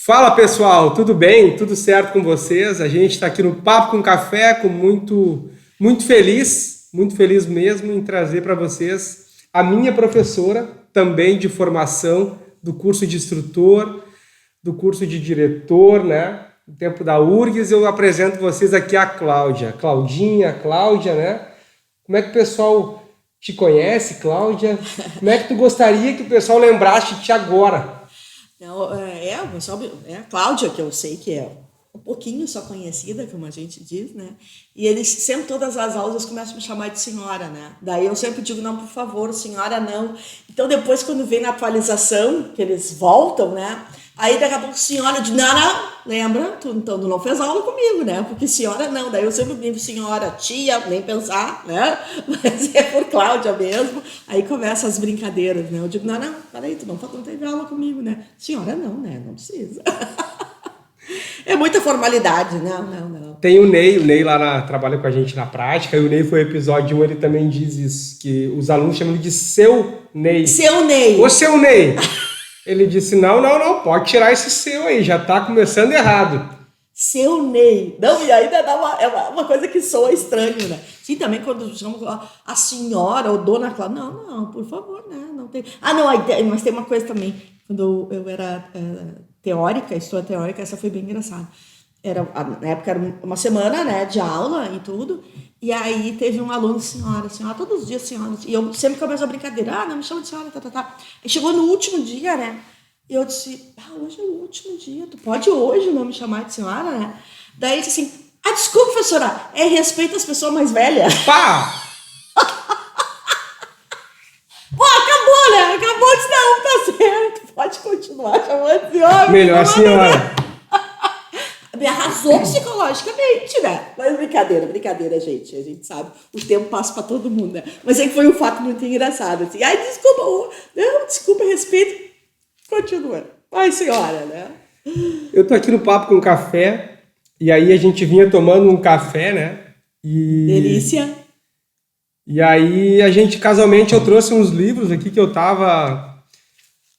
Fala pessoal, tudo bem? Tudo certo com vocês? A gente está aqui no Papo com Café, muito feliz mesmo em trazer para vocês a minha professora, também de formação, do curso de instrutor, do curso de diretor, né? No tempo da URGS, eu apresento vocês aqui a Cláudia. Claudinha, Cláudia, né? Como é que o pessoal te conhece, Cláudia? Como é que tu gostaria que o pessoal lembrasse de ti agora? O pessoal, é a Cláudia, que eu sei que é um pouquinho só conhecida, como a gente diz, né? E eles sempre, todas as aulas, eles começam a me chamar de senhora, né? Daí eu sempre digo, não, por favor, senhora, não. Então depois, quando vem na atualização, que eles voltam, né? Aí daqui a pouco, senhora, de não, lembra? Então tu não fez aula comigo, né? Porque senhora não. Daí eu sempre digo senhora, tia, nem pensar, né? Mas é por Cláudia mesmo. Aí começam as brincadeiras, né? Eu digo, não, peraí, tu não teve aula comigo, né? Senhora não, né? Não precisa. É muita formalidade, não. Tem o Ney trabalha com a gente na prática, e o Ney foi episódio 1, ele também diz isso, que os alunos chamam ele de seu Ney. Seu Ney. Ô seu Ney! Ele disse, não, pode tirar esse seu aí, já tá começando errado. Seu Ney. Não, e ainda dá uma coisa que soa estranho, né? Sim, também quando chamam a senhora ou dona Cláudia. Não, por favor, né? Não tem. Mas tem uma coisa também. Quando eu era história teórica, essa foi bem engraçada. Na época era uma semana, né, de aula e tudo. E aí teve um aluno, senhora, todos os dias senhora. E eu sempre começo a brincadeira, não me chama de senhora, tá. E chegou no último dia, né? E eu disse, hoje é o último dia, tu pode hoje não me chamar de senhora, né? Daí ele disse assim, desculpa, professora, é respeito às pessoas mais velhas. Pá! Pô, acabou, né? Acabou, disse, não, tá certo, pode continuar chamando de senhora. Melhor senhora. Me arrasou psicologicamente, né? Mas brincadeira, gente. A gente sabe, o tempo passa pra todo mundo, né? Mas é que foi um fato muito engraçado, assim. Desculpa, respeito. Continua. Vai, senhora, né? Eu tô aqui no Papo com Café, e aí a gente vinha tomando um café, né? Delícia. E aí casualmente, eu trouxe uns livros aqui que eu tava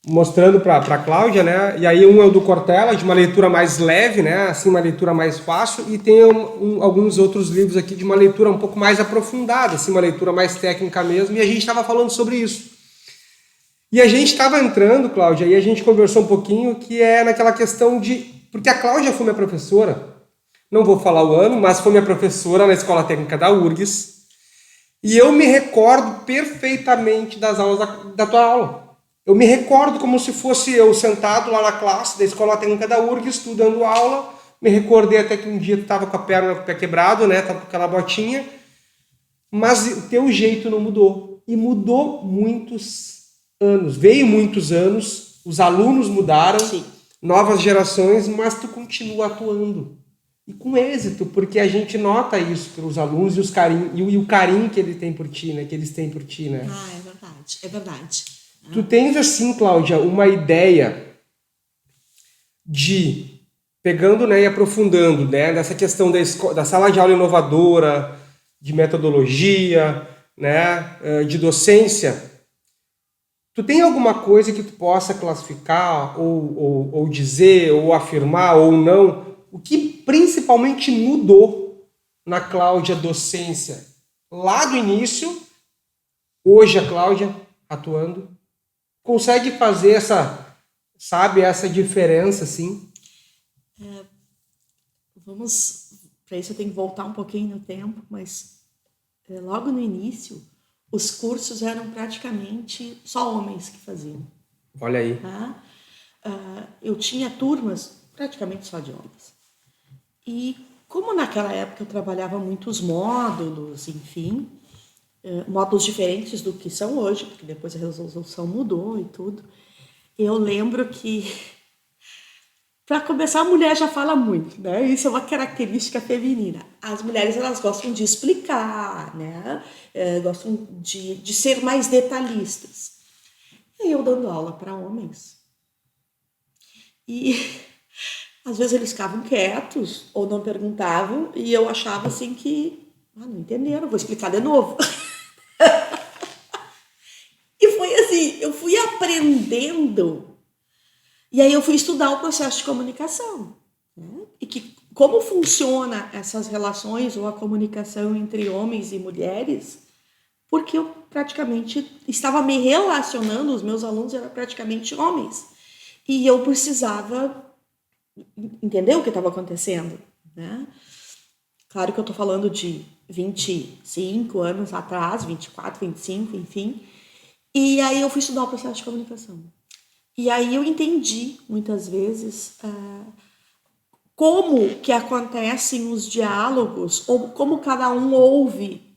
mostrando para Cláudia, né? E aí um é o do Cortella, de uma leitura mais leve, né? Assim, uma leitura mais fácil, e tem alguns outros livros aqui de uma leitura um pouco mais aprofundada, assim, uma leitura mais técnica mesmo, e a gente estava falando sobre isso. E a gente estava entrando, Cláudia, e a gente conversou um pouquinho, que é naquela questão de... Porque a Cláudia foi minha professora, não vou falar o ano, mas foi minha professora na Escola Técnica da URGS, e eu me recordo perfeitamente das aulas da tua aula. Eu me recordo como se fosse eu sentado lá na classe da Escola Técnica da URGS, estudando aula. Me recordei até que um dia tu estava com a perna, com o pé quebrado, né? Tava com aquela botinha. Mas o teu jeito não mudou. E mudou muitos anos. Veio muitos anos, os alunos mudaram, sim, novas gerações, mas tu continua atuando. E com êxito, porque a gente nota isso pelos alunos e o carinho que ele tem por ti, né? Que eles têm por ti, né? É verdade. Tu tens, assim, Cláudia, uma ideia de, pegando, né, e aprofundando, né, nessa questão da sala de aula inovadora, de metodologia, né, de docência, tu tem alguma coisa que tu possa classificar, ou dizer, ou afirmar, ou não, o que principalmente mudou na Cláudia docência lá do início, hoje a Cláudia atuando? Consegue fazer essa diferença, assim? Para isso eu tenho que voltar um pouquinho no tempo, mas logo no início, os cursos eram praticamente só homens que faziam. Olha aí. Eu tinha turmas praticamente só de homens. E como naquela época eu trabalhava muitos módulos, enfim... módulos diferentes do que são hoje, porque depois a resolução mudou e tudo. Eu lembro que, para começar, a mulher já fala muito, né? Isso é uma característica feminina. As mulheres, elas gostam de explicar, né? Gostam de ser mais detalhistas. E eu dando aula para homens. E às vezes eles ficavam quietos ou não perguntavam, e eu achava assim que, não entenderam, vou explicar de novo. E foi assim, eu fui aprendendo E aí eu fui estudar o processo de comunicação, né? E como funciona essas relações ou a comunicação entre homens e mulheres, porque eu praticamente estava me relacionando, os meus alunos eram praticamente homens, e eu precisava entender o que estava acontecendo, né? Claro que eu estou falando de 25 anos atrás, 24, 25, enfim. E aí eu fui estudar o processo de comunicação. E aí eu entendi, muitas vezes, como que acontecem os diálogos, ou como cada um ouve.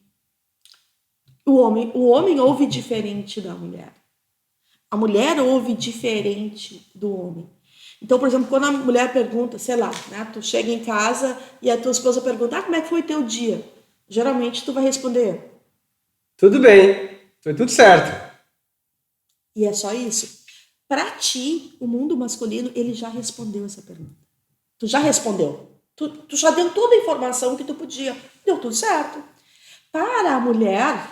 O homem ouve diferente da mulher. A mulher ouve diferente do homem. Então, por exemplo, quando a mulher pergunta, sei lá, né, tu chega em casa e a tua esposa pergunta, como é que foi teu dia? Geralmente tu vai responder, tudo bem, foi tudo certo. e é só isso. Para ti, o mundo masculino, ele já respondeu essa pergunta. Tu já respondeu. Tu já deu toda a informação que tu podia. Deu tudo certo. Para a mulher,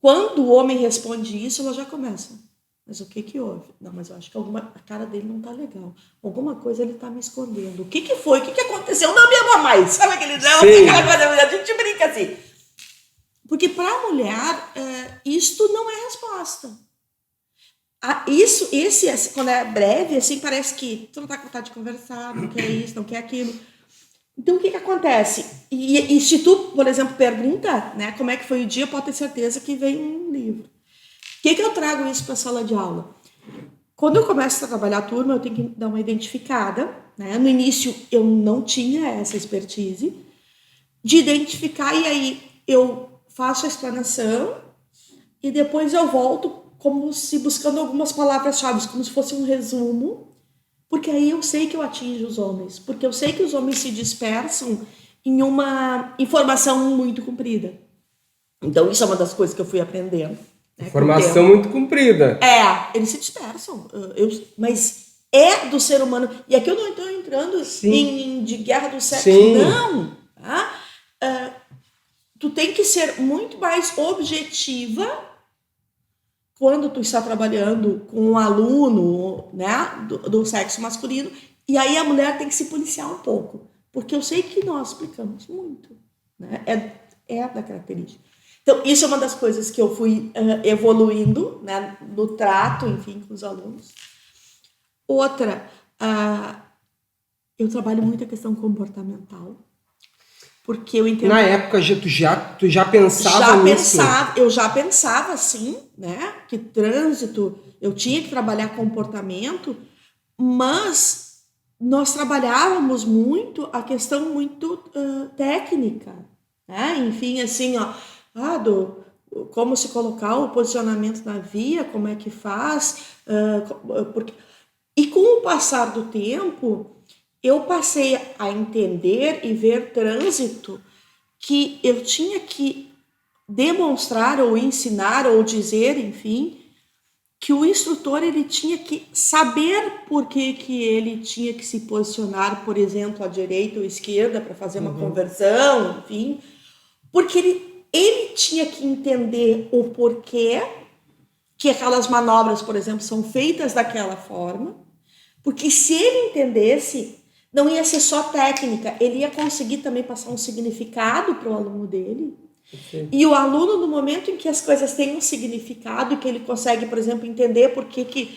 quando o homem responde isso, ela já começa. Mas o que houve? Não, mas eu acho que a cara dele não tá legal. Alguma coisa ele tá me escondendo. O que foi? O que aconteceu? Não me ama mais. Sabe aquele não? Aquela coisa, a gente brinca assim. Porque para a mulher, isto não é resposta. Quando é breve, assim, parece que tu não tá com vontade de conversar, não quer isso, não quer aquilo. Então, o que acontece? E se tu, por exemplo, pergunta, né, como é que foi o dia, pode ter certeza que vem um livro. O que eu trago isso para a sala de aula? Quando eu começo a trabalhar a turma, eu tenho que dar uma identificada, né? No início, eu não tinha essa expertise de identificar, e aí eu faço a explanação e depois eu volto como se buscando algumas palavras-chave, como se fosse um resumo, porque aí eu sei que eu atinjo os homens, porque eu sei que os homens se dispersam em uma informação muito comprida. Então, isso é uma das coisas que eu fui aprendendo. Informação muito comprida. Eles se dispersam, mas é do ser humano. E aqui eu não estou entrando de guerra do sexo, não. Tá? Tu tem que ser muito mais objetiva quando tu está trabalhando com um aluno, né, do sexo masculino, e aí a mulher tem que se policiar um pouco, porque eu sei que nós explicamos muito, né? É da característica. Então, isso é uma das coisas que eu fui evoluindo, né, no trato, enfim, com os alunos. Outra, eu trabalho muito a questão comportamental, porque eu entendo... Na época, tu já pensava nisso? Eu já pensava, assim, né, que trânsito, eu tinha que trabalhar comportamento, mas nós trabalhávamos muito a questão muito técnica, né, enfim, assim, como se colocar o posicionamento na via, como é que faz, e com o passar do tempo, eu passei a entender e ver trânsito que eu tinha que demonstrar ou ensinar ou dizer, enfim, que o instrutor ele tinha que saber por que ele tinha que se posicionar, por exemplo, à direita ou à esquerda para fazer uma conversão, enfim, porque ele tinha que entender o porquê que aquelas manobras, por exemplo, são feitas daquela forma, porque se ele entendesse, não ia ser só técnica, ele ia conseguir também passar um significado para o aluno dele. Okay. E o aluno, no momento em que as coisas têm um significado e que ele consegue, por exemplo, entender por que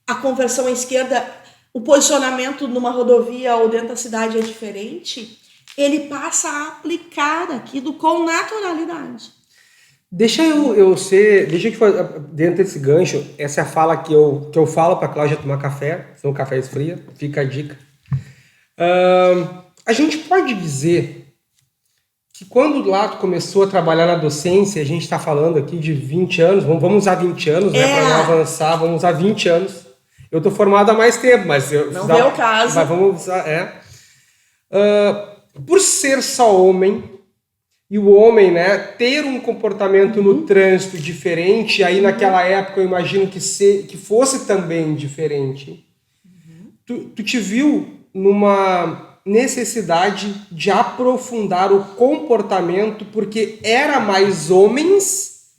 a conversão à esquerda, o posicionamento numa rodovia ou dentro da cidade é diferente, ele passa a aplicar aquilo com naturalidade. Deixa eu dentro desse gancho, essa é a fala que eu falo para a Cláudia tomar café, senão o café esfria, fica a dica. A gente pode dizer que quando lá tu começou a trabalhar na docência, a gente está falando aqui de 20 anos, vamos usar 20 anos, né, para não avançar, vamos usar 20 anos. Eu estou formado há mais tempo, mas... Não é o caso. Mas vamos usar, por ser só homem, e o homem, né, ter um comportamento no trânsito diferente, aí naquela época eu imagino que fosse também diferente. Tu te viu numa necessidade de aprofundar o comportamento, porque era mais homens,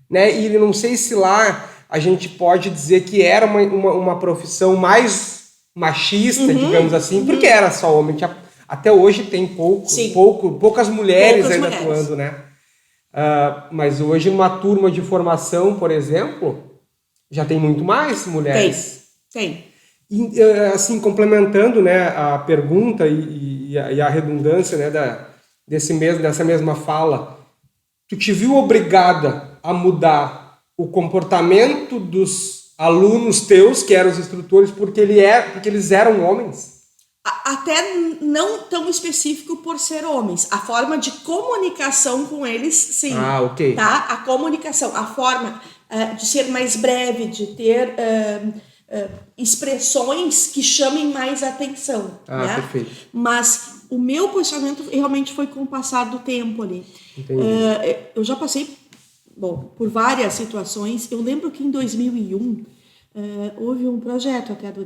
né, e não sei se lá a gente pode dizer que era uma profissão mais machista, digamos assim, porque era só homem. Até hoje tem poucas mulheres ainda atuando, né? Mas hoje, numa turma de formação, por exemplo, já tem muito mais mulheres. Tem. E, assim, complementando, né, a pergunta e a redundância, né, dessa mesma fala, tu te viu obrigada a mudar o comportamento dos alunos teus, que eram os instrutores, porque eles eram homens? Até não tão específico por ser homens. A forma de comunicação com eles, sim. Ok. Tá? A comunicação, a forma de ser mais breve, de ter expressões que chamem mais atenção. Né? Perfeito. Mas o meu posicionamento realmente foi com o passar do tempo ali. Entendi. Eu já passei por várias situações. Eu lembro que em 2001 houve um projeto até do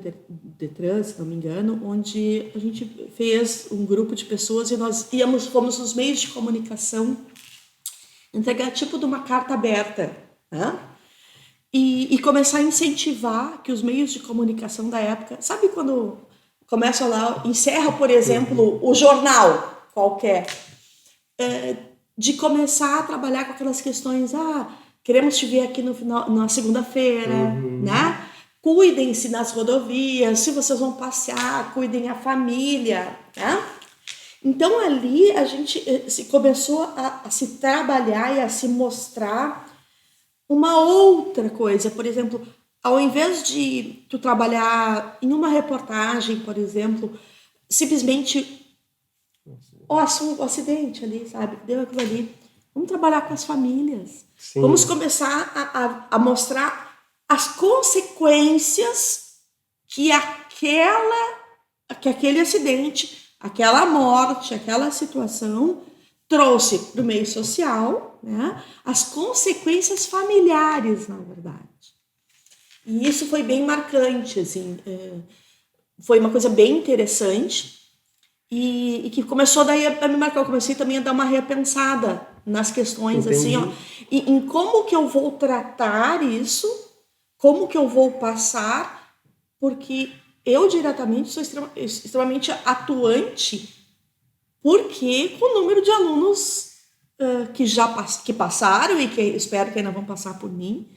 Detran, se não me engano, onde a gente fez um grupo de pessoas e nós fomos nos meios de comunicação entregar tipo de uma carta aberta, né? E começar a incentivar que os meios de comunicação da época, sabe quando começa lá, encerra, por exemplo, o jornal qualquer, de começar a trabalhar com aquelas questões, queremos te ver aqui na segunda-feira, né? Cuidem-se nas rodovias, se vocês vão passear, cuidem a família, né? Então ali a gente começou a se trabalhar e a se mostrar uma outra coisa. Por exemplo, ao invés de tu trabalhar em uma reportagem, por exemplo, simplesmente o acidente ali, sabe? Deu aquilo ali. Vamos trabalhar com as famílias. Sim. Vamos começar a mostrar as consequências que aquele acidente, aquela morte, aquela situação trouxe para o meio social, né? As consequências familiares, na verdade. E isso foi bem marcante, assim, foi uma coisa bem interessante e que começou daí a me marcar. Eu comecei também a dar uma repensada nas questões, assim, e em como que eu vou tratar isso, como que eu vou passar, porque eu diretamente sou extremamente atuante, porque com o número de alunos que passaram e que espero que ainda vão passar por mim,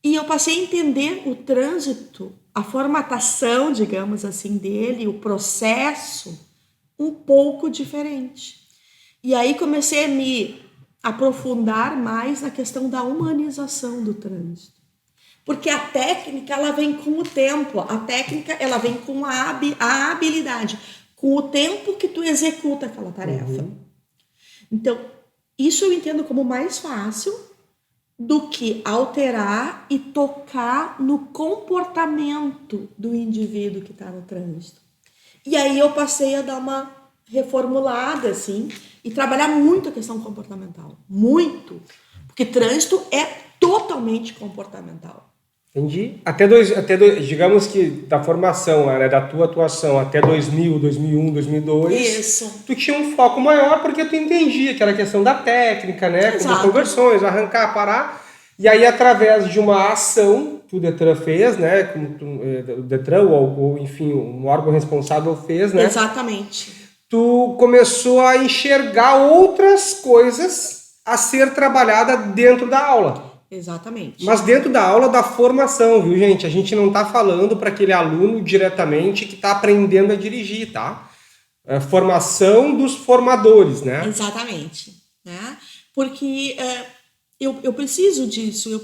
e eu passei a entender o trânsito, a formatação, digamos assim, dele, o processo, um pouco diferente. E aí comecei a me aprofundar mais na questão da humanização do trânsito. Porque a técnica, ela vem com o tempo, a técnica, ela vem com a habilidade, com o tempo que tu executa aquela tarefa. Então, isso eu entendo como mais fácil do que alterar e tocar no comportamento do indivíduo que está no trânsito. E aí eu passei a dar uma reformulada, assim, e trabalhar muito a questão comportamental. Muito. Porque trânsito é totalmente comportamental. Entendi. Digamos que da formação, né, da tua atuação até 2000, 2001, 2002, isso. Tu tinha um foco maior porque tu entendia que era a questão da técnica, né? Como conversões, arrancar, parar. E aí, através de uma ação que o Detran fez, né? O Detran, ou enfim, um órgão responsável fez, né? Exatamente. Tu começou a enxergar outras coisas a ser trabalhada dentro da aula. Exatamente. Mas dentro da aula da formação, viu, gente? A gente não está falando para aquele aluno diretamente que está aprendendo a dirigir, tá? É formação dos formadores, né? Exatamente. Né? Porque eu preciso disso,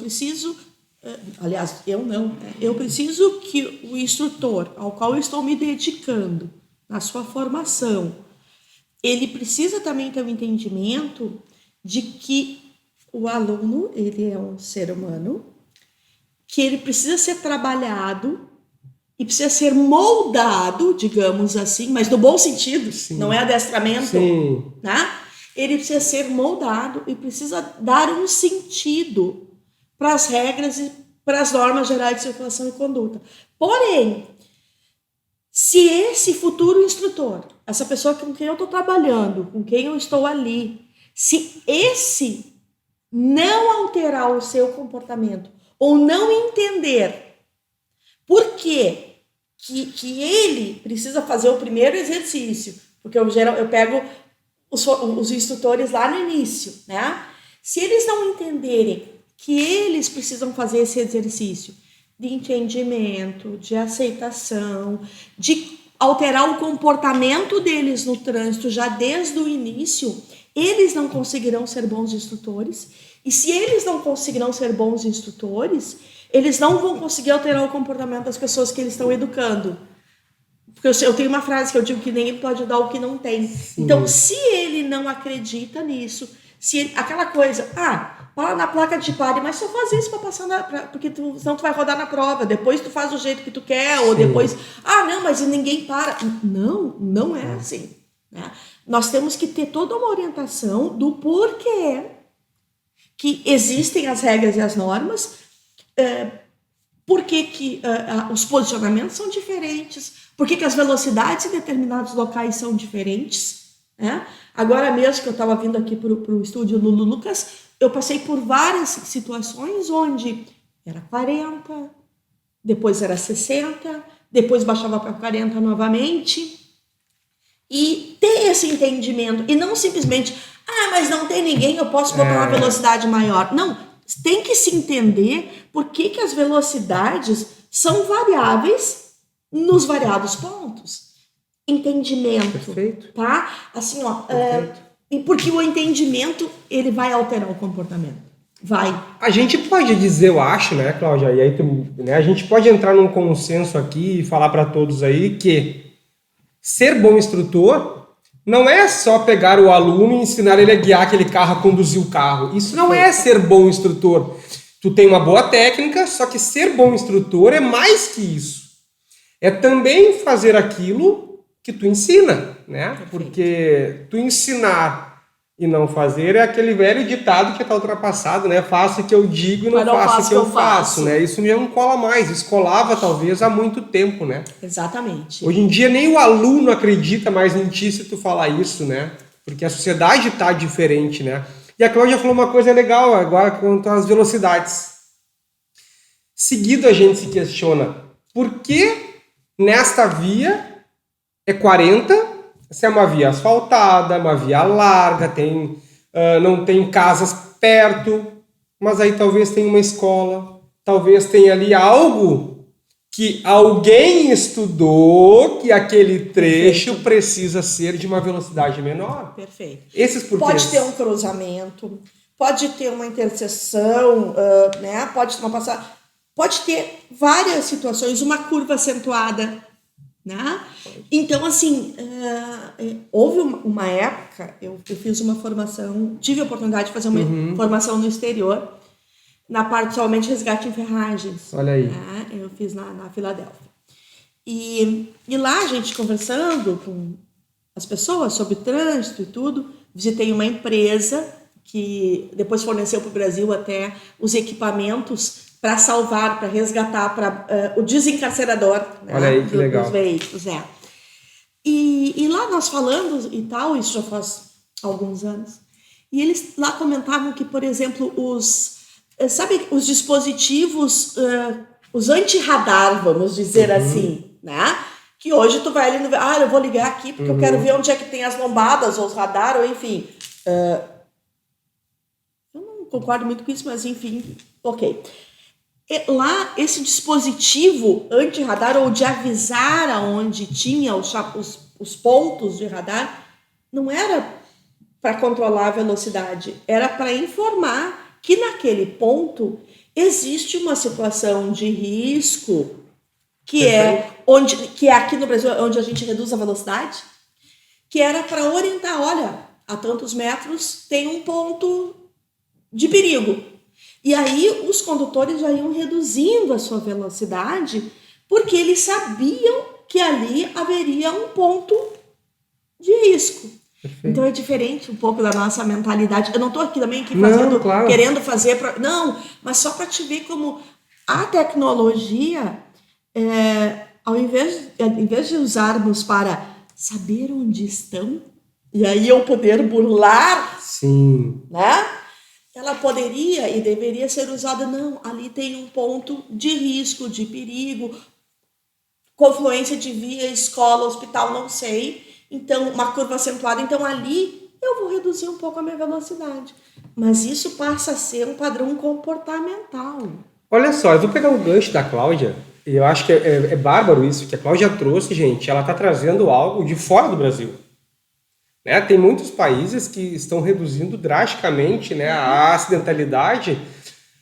aliás, eu não, né? Eu preciso que o instrutor ao qual eu estou me dedicando na sua formação, ele precisa também ter um entendimento de que o aluno, ele é um ser humano, que ele precisa ser trabalhado e precisa ser moldado, digamos assim, mas no bom sentido, sim. Não é adestramento, sim. Né? Ele precisa ser moldado e precisa dar um sentido para as regras e para as normas gerais de circulação e conduta. Porém, se esse futuro instrutor, essa pessoa com quem eu estou trabalhando, com quem eu estou ali, se esse não alterar o seu comportamento ou não entender por quê que ele precisa fazer o primeiro exercício, porque eu pego os instrutores lá no início, né? Se eles não entenderem que eles precisam fazer esse exercício de entendimento, de aceitação, de alterar o comportamento deles no trânsito já desde o início, eles não conseguirão ser bons instrutores. E se eles não conseguirão ser bons instrutores, eles não vão conseguir alterar o comportamento das pessoas que eles estão educando. Porque eu tenho uma frase que eu digo que ninguém pode dar o que não tem. Sim. Então, se ele não acredita nisso, aquela coisa, para na placa de pare, mas só faz isso para passar porque senão tu vai rodar na prova, depois tu faz do jeito que tu quer, ou depois, não, mas ninguém para. Não é assim, né? Nós temos que ter toda uma orientação do porquê que existem as regras e as normas, por que os posicionamentos são diferentes, por que as velocidades em determinados locais são diferentes, né? Agora mesmo que eu estava vindo aqui para o estúdio Lulu Lucas, eu passei por várias situações onde era 40, depois era 60, depois baixava para 40 novamente, e ter esse entendimento, e não simplesmente, mas não tem ninguém, eu posso botar uma velocidade maior. Não, tem que se entender por que as velocidades são variáveis nos variados pontos. Entendimento. Perfeito. Tá? Assim, e porque o entendimento, ele vai alterar o comportamento. Vai. A gente pode dizer, eu acho, né, Cláudia, e aí né, a gente pode entrar num consenso aqui e falar para todos aí que ser bom instrutor não é só pegar o aluno e ensinar ele a guiar aquele carro, a conduzir o carro. Isso não é ser bom instrutor. Tu tem uma boa técnica, só que ser bom instrutor é mais que isso. É também fazer aquilo que tu ensina, né? Porque tu ensinar e não fazer é aquele velho ditado que está ultrapassado, né? Faço o que eu digo e não faço o que eu faço, né? Isso já não cola mais. Isso colava, talvez, há muito tempo, né? Exatamente. Hoje em dia, nem o aluno acredita mais em ti se tu falar isso, né? Porque a sociedade está diferente, né? E a Cláudia falou uma coisa legal agora quanto às velocidades. Seguido, a gente se questiona por que nesta via é 40, se é uma via asfaltada, uma via larga, não tem casas perto, mas aí talvez tenha uma escola, talvez tenha ali algo que alguém estudou que aquele trecho precisa ser de uma velocidade menor. Perfeito. Esses porquês. Pode ter um cruzamento, pode ter uma interseção, né? Pode ter uma passagem, pode ter várias situações, uma curva acentuada, né? Então, assim, houve uma época, eu fiz uma formação, tive a oportunidade de fazer uma formação no exterior, na parte somente resgate em ferragens. Olha aí. Né? Eu fiz na Filadélfia. E lá, a gente conversando com as pessoas sobre trânsito e tudo, visitei uma empresa que depois forneceu para o Brasil até os equipamentos para salvar, para resgatar, para o desencarcerador, né? Olha aí, que legal. Dos veículos. E lá nós falando e tal, isso já faz alguns anos, e eles lá comentavam que, por exemplo, os dispositivos, os anti-radar, vamos dizer assim, né? Que hoje tu vai ali no... eu vou ligar aqui porque eu quero ver onde é que tem as lombadas ou os radar, ou enfim. Eu não concordo muito com isso, mas enfim, ok. Lá, esse dispositivo anti-radar, ou de avisar aonde tinha os pontos de radar, não era para controlar a velocidade, era para informar que naquele ponto existe uma situação de risco, que é aqui no Brasil, onde a gente reduz a velocidade, que era para orientar, olha, a tantos metros tem um ponto de perigo. E aí os condutores já iam reduzindo a sua velocidade, porque eles sabiam que ali haveria um ponto de risco. Perfeito. Então é diferente um pouco da nossa mentalidade. Eu não estou aqui também fazendo, claro, querendo fazer... Não, mas só para te ver como a tecnologia, ao invés de usarmos para saber onde estão, e aí eu poder burlar, sim, né? ela poderia e deveria ser usada. Não, ali tem um ponto de risco, de perigo, confluência de via, escola, hospital, não sei. Então, uma curva acentuada. Então, ali eu vou reduzir um pouco a minha velocidade. Mas isso passa a ser um padrão comportamental. Olha só, eu vou pegar um gancho da Cláudia, e eu acho que é bárbaro isso, que a Cláudia trouxe, gente, ela está trazendo algo de fora do Brasil. Né? Tem muitos países que estão reduzindo drasticamente, né, a acidentalidade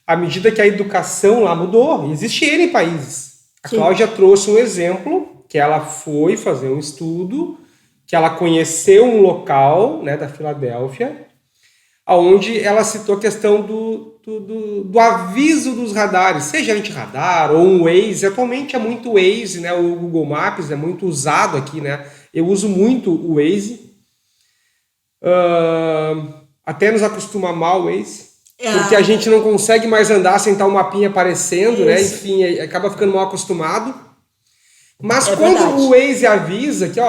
à medida que a educação lá mudou. Existe N países. A Cláudia trouxe um exemplo, que ela foi fazer um estudo, que ela conheceu um local, né, da Filadélfia, onde ela citou a questão do aviso dos radares, seja anti-radar ou um Waze. Atualmente é muito Waze, né? O Google Maps é muito usado aqui, né? Eu uso muito o Waze. Até nos acostuma mal o Waze, porque a gente não consegue mais andar sem estar o mapinha aparecendo, né? Enfim, acaba ficando mal acostumado. Mas quando verdade. O Waze avisa que,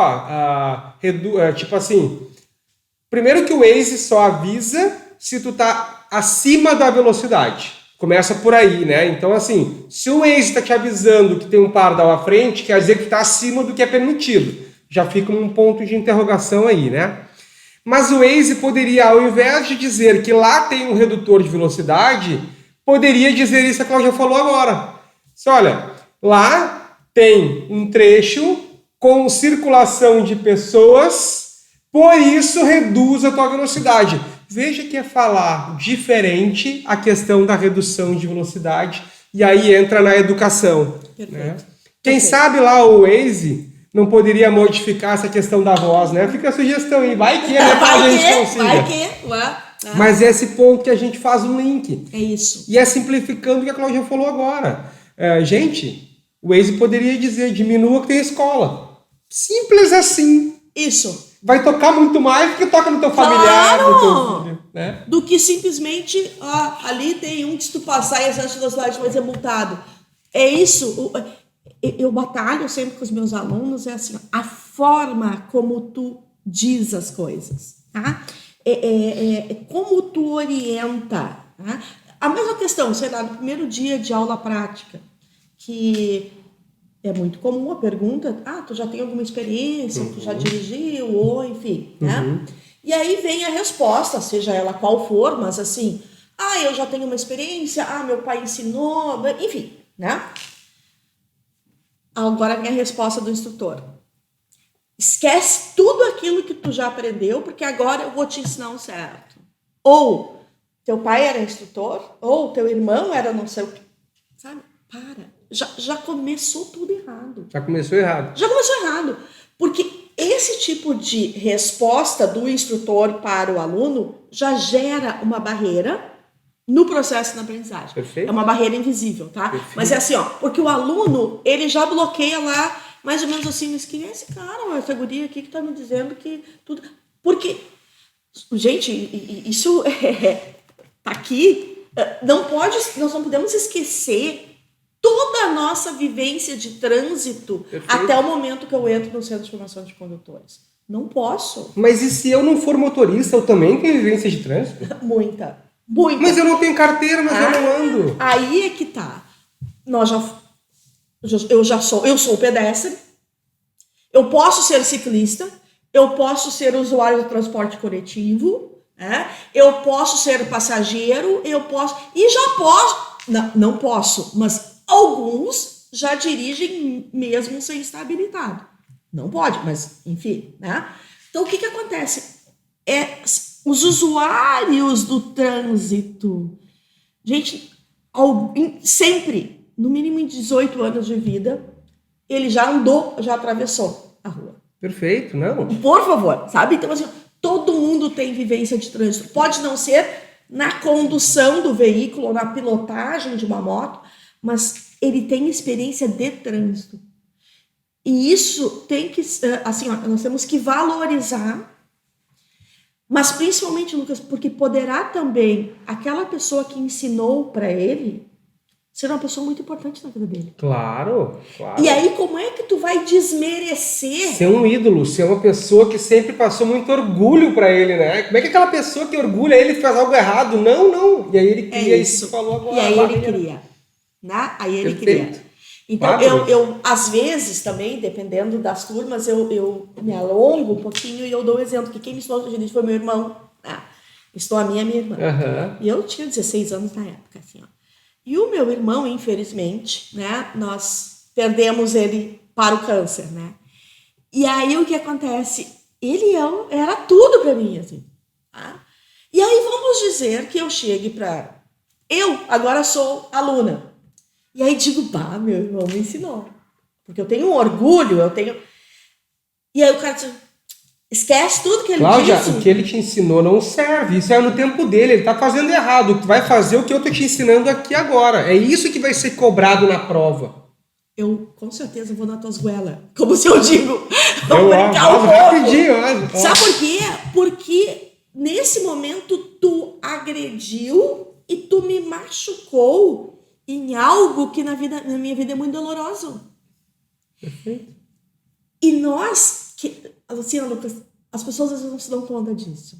tipo assim, primeiro que o Waze só avisa se tu tá acima da velocidade. Começa por aí, né? Então, assim, se o Waze está te avisando que tem um pardal à frente, quer dizer que está acima do que é permitido. Já fica um ponto de interrogação aí, né? Mas o Waze poderia, ao invés de dizer que lá tem um redutor de velocidade, poderia dizer isso que a Cláudia falou agora. Olha, lá tem um trecho com circulação de pessoas, por isso reduz a tua velocidade. Veja que é falar diferente a questão da redução de velocidade, e aí entra na educação. Né? Quem sabe lá o Waze não poderia modificar essa questão da voz, né? Fica a sugestão aí, vai que a gente consiga. Vai que. Mas é esse ponto que a gente faz um link. É isso. E é simplificando o que a Cláudia falou agora. Gente, o Waze poderia dizer, diminua que tem escola. Simples assim. Isso. Vai tocar muito mais do que toca no teu familiar, no teu filho, né? Do que simplesmente, ali tem um que se tu passar e excesso de velocidade vai ser multado. É isso. Eu batalho sempre com os meus alunos, é assim, a forma como tu diz as coisas, tá? Como tu orienta, tá? A mesma questão, sei lá, no primeiro dia de aula prática, que é muito comum a pergunta, tu já tem alguma experiência, tu já dirigiu, ou enfim, né? E aí vem a resposta, seja ela qual for, mas assim, eu já tenho uma experiência, meu pai ensinou, enfim, né? Agora vem a resposta do instrutor. Esquece tudo aquilo que tu já aprendeu, porque agora eu vou te ensinar o certo. Ou teu pai era instrutor, ou teu irmão era não sei o que. Sabe? Para. Já começou tudo errado. Já começou errado. Porque esse tipo de resposta do instrutor para o aluno já gera uma barreira no processo de aprendizagem. Perfeito. É uma barreira invisível, tá? Perfeito. Mas é assim, porque o aluno, ele já bloqueia lá, mais ou menos assim, mas quem é esse cara, essa guria aqui que tá me dizendo que tudo... Porque, gente, isso tá aqui, nós não podemos esquecer toda a nossa vivência de trânsito. Perfeito. Até o momento que eu entro no Centro de Formação de Condutores. Não posso. Mas e se eu não for motorista, eu também tenho vivência de trânsito? Muita. Mas eu não tenho carteira, mas eu não ando. Aí é que tá. Eu sou pedestre, eu posso ser ciclista, eu posso ser usuário do transporte coletivo, eu posso ser passageiro, não posso, mas alguns já dirigem mesmo sem estar habilitado. Não pode, mas enfim, né? Então o que acontece? Os usuários do trânsito, gente, sempre, no mínimo em 18 anos de vida, ele já andou, já atravessou a rua. Perfeito, não? Por favor, sabe? Então, assim, todo mundo tem vivência de trânsito. Pode não ser na condução do veículo ou na pilotagem de uma moto, mas ele tem experiência de trânsito. E isso tem que, assim, nós temos que valorizar. Mas principalmente, Lucas, porque poderá também aquela pessoa que ensinou para ele ser uma pessoa muito importante na vida dele. Claro, claro. E aí, como é que tu vai desmerecer? Ser um ídolo, ser uma pessoa que sempre passou muito orgulho pra ele, né? Como é que aquela pessoa que orgulha ele faz algo errado? Não, não. E aí ele cria isso que falou agora. E aí ele cria, né? Aí ele Perfeito. cria. Então, Claro. eu, às vezes, também, dependendo das turmas, eu me alongo um pouquinho e eu dou um exemplo, que quem me ensinou a foi meu irmão. Né? Estou a minha irmã. Aham. E eu tinha 16 anos na época, assim, ó. E o meu irmão, infelizmente, né, nós perdemos ele para o câncer, né? E aí o que acontece? Ele era tudo para mim, assim. Tá? E aí vamos dizer que eu chegue para... Eu agora sou aluna. E aí digo, bah, meu irmão me ensinou. Porque eu tenho um orgulho, eu tenho... E aí o cara diz, esquece tudo que ele Cláudia, disse. o que ele te ensinou não serve. Isso é no tempo dele, ele tá fazendo errado. Tu vai fazer o que eu tô te ensinando aqui agora. É isso que vai ser cobrado na prova. Eu, com certeza, vou na tuas goelas. Como se eu digo. Eu brincar um pouco. rapidinho. Sabe por quê? Porque nesse momento tu agrediu e tu me machucou em algo que na minha vida é muito doloroso. Perfeito. E nós, Luciana, Lucas, as pessoas às vezes não se dão conta disso.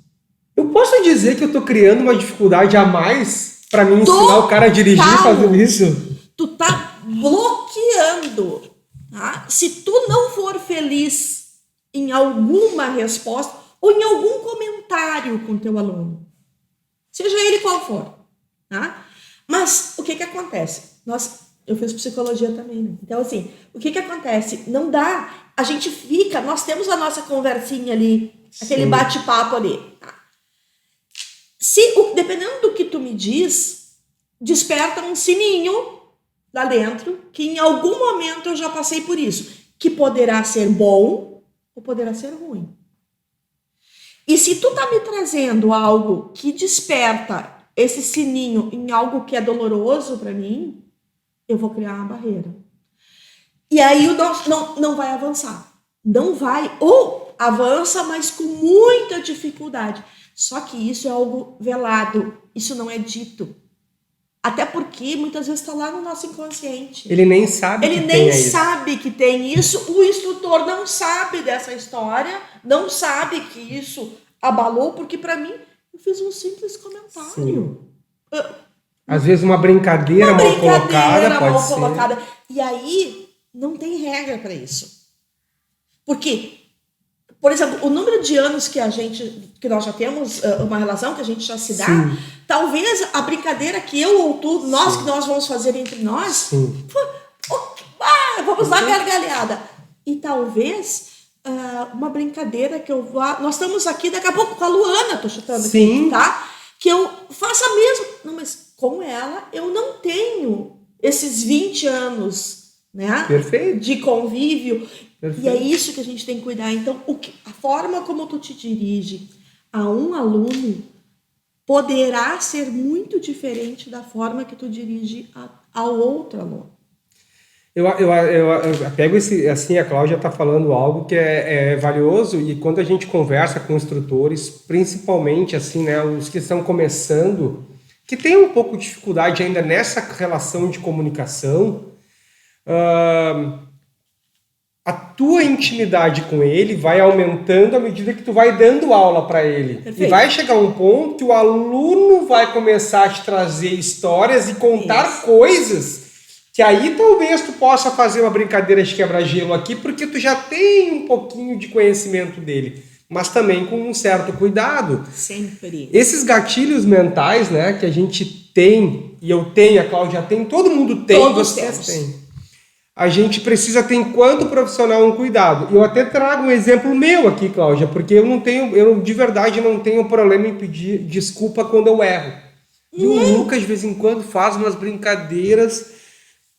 Eu posso dizer que eu tô criando uma dificuldade a mais pra me ensinar o cara a dirigir fazendo isso? Tu tá bloqueando. Tá? Se tu não for feliz em alguma resposta ou em algum comentário com teu aluno, seja ele qual for, tá? Mas o que acontece? Eu fiz psicologia também, né? Então, assim, o que acontece? Não dá, a gente fica, nós temos a nossa conversinha ali, aquele bate-papo ali. Tá? Dependendo do que tu me diz, desperta um sininho lá dentro, que em algum momento eu já passei por isso, que poderá ser bom ou poderá ser ruim. E se tu tá me trazendo algo que desperta esse sininho em algo que é doloroso para mim, eu vou criar uma barreira. E aí não vai avançar. Não vai. Ou avança, mas com muita dificuldade. Só que isso é algo velado. Isso não é dito. Até porque muitas vezes está lá no nosso inconsciente. Ele nem sabe Ele nem sabe que tem isso. O instrutor não sabe dessa história. Não sabe que isso abalou. Porque para mim, eu fiz um simples comentário. Às vezes uma brincadeira mal colocada pode ser. Colocada. E aí, não tem regra para isso. Porque, por exemplo, o número de anos que nós já temos uma relação, que a gente já se dá, talvez a brincadeira que eu ou tu, que nós vamos fazer entre nós, vamos dar gargalhada. E talvez uma brincadeira que nós estamos aqui daqui a pouco com a Luana, tô chutando aqui, tá? Que eu faça mesmo. Não, mas com ela eu não tenho esses 20 anos, né? Perfeito. De convívio. Perfeito. E é isso que a gente tem que cuidar. Então, a forma como tu te dirige a um aluno poderá ser muito diferente da forma que tu dirige ao outro aluno. Eu pego assim, a Cláudia está falando algo que é valioso, e quando a gente conversa com instrutores, principalmente assim, né, os que estão começando, que tem um pouco de dificuldade ainda nessa relação de comunicação, a tua intimidade com ele vai aumentando à medida que tu vai dando aula para ele. Perfeito. E vai chegar um ponto que o aluno vai começar a te trazer histórias e contar coisas que aí talvez tu possa fazer uma brincadeira de quebra-gelo aqui, porque tu já tem um pouquinho de conhecimento dele, mas também com um certo cuidado. Sempre. Esses gatilhos mentais, né, que a gente tem, e eu tenho, a Cláudia tem, todo mundo tem, vocês têm. A gente precisa ter, enquanto profissional, um cuidado. Eu até trago um exemplo meu aqui, Cláudia, porque eu de verdade não tenho problema em pedir desculpa quando eu erro. E o Lucas, de vez em quando, faz umas brincadeiras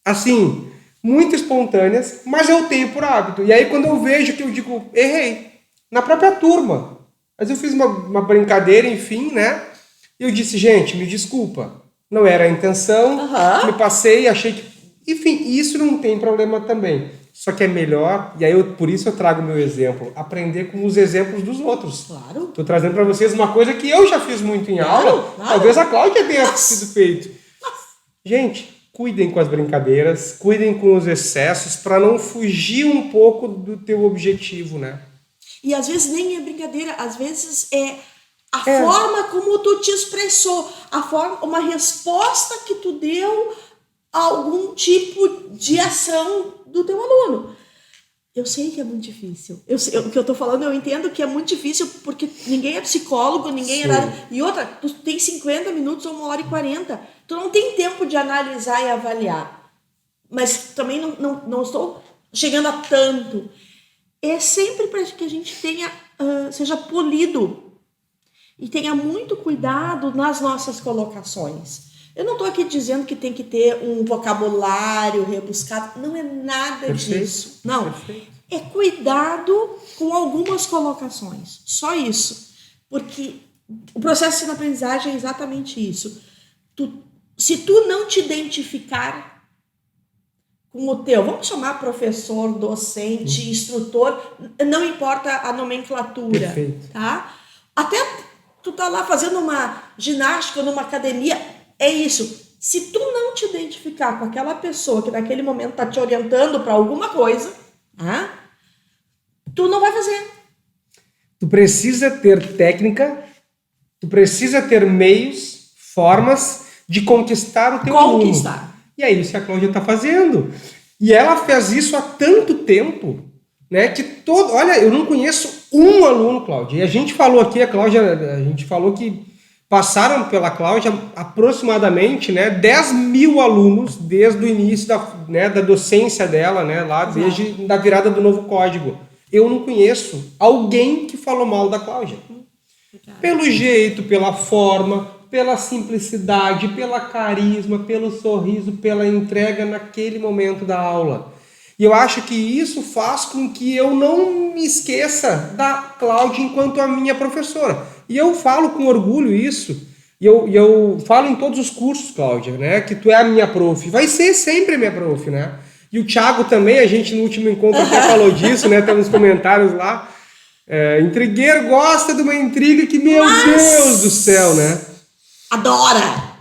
assim, muito espontâneas, mas eu tenho por hábito. E aí quando eu vejo que eu digo, errei, na própria turma. Mas eu fiz uma brincadeira, enfim, né? E eu disse, gente, me desculpa. Não era a intenção, me passei, achei que... Enfim, isso não tem problema também. Só que é melhor, e aí por isso eu trago o meu exemplo, aprender com os exemplos dos outros. Claro. Estou trazendo para vocês uma coisa que eu já fiz muito em aula, talvez a Cláudia tenha sido feito. Gente, cuidem com as brincadeiras, cuidem com os excessos para não fugir um pouco do teu objetivo, né? E às vezes nem é brincadeira, às vezes é a forma como tu te expressou, uma resposta que tu deu a algum tipo de ação do teu aluno. Eu sei que é muito difícil. O que eu tô falando, eu entendo que é muito difícil porque ninguém é psicólogo, ninguém é nada. E outra, tu tem 50 minutos ou 1h40. Tu não tem tempo de analisar e avaliar. Mas também não estou chegando a tanto. É sempre para que a gente seja polido e tenha muito cuidado nas nossas colocações. Eu não estou aqui dizendo que tem que ter um vocabulário rebuscado, não é nada disso. Não, é cuidado com algumas colocações, só isso. Porque o processo de aprendizagem é exatamente isso. Se tu não te identificar com o teu, vamos chamar professor, docente, instrutor, não importa a nomenclatura, tá? Até tu tá lá fazendo uma ginástica numa academia, é isso. Se tu não te identificar com aquela pessoa que naquele momento tá te orientando para alguma coisa, tu não vai fazer. Tu precisa ter técnica, tu precisa ter meios, formas de conquistar o teu aluno. E é isso que a Cláudia está fazendo. E ela fez isso há tanto tempo, né? Que olha, eu não conheço um aluno, Cláudia. E a gente falou aqui, a gente falou que passaram pela Cláudia aproximadamente, né, 10 mil alunos desde o início da docência dela, né, lá desde a virada do novo código. Eu não conheço alguém que falou mal da Cláudia. Pelo jeito, pela forma, pela simplicidade, pela carisma, pelo sorriso, pela entrega naquele momento da aula. E eu acho que isso faz com que eu não me esqueça da Cláudia enquanto a minha professora. E eu falo com orgulho isso, e eu falo em todos os cursos, Cláudia, né, que tu é a minha prof. Vai ser sempre a minha prof, né? E o Thiago também, a gente no último encontro até falou disso, né? Tem uns comentários lá. Intrigueiro gosta de uma intriga que, meu Deus do céu, né? Adora!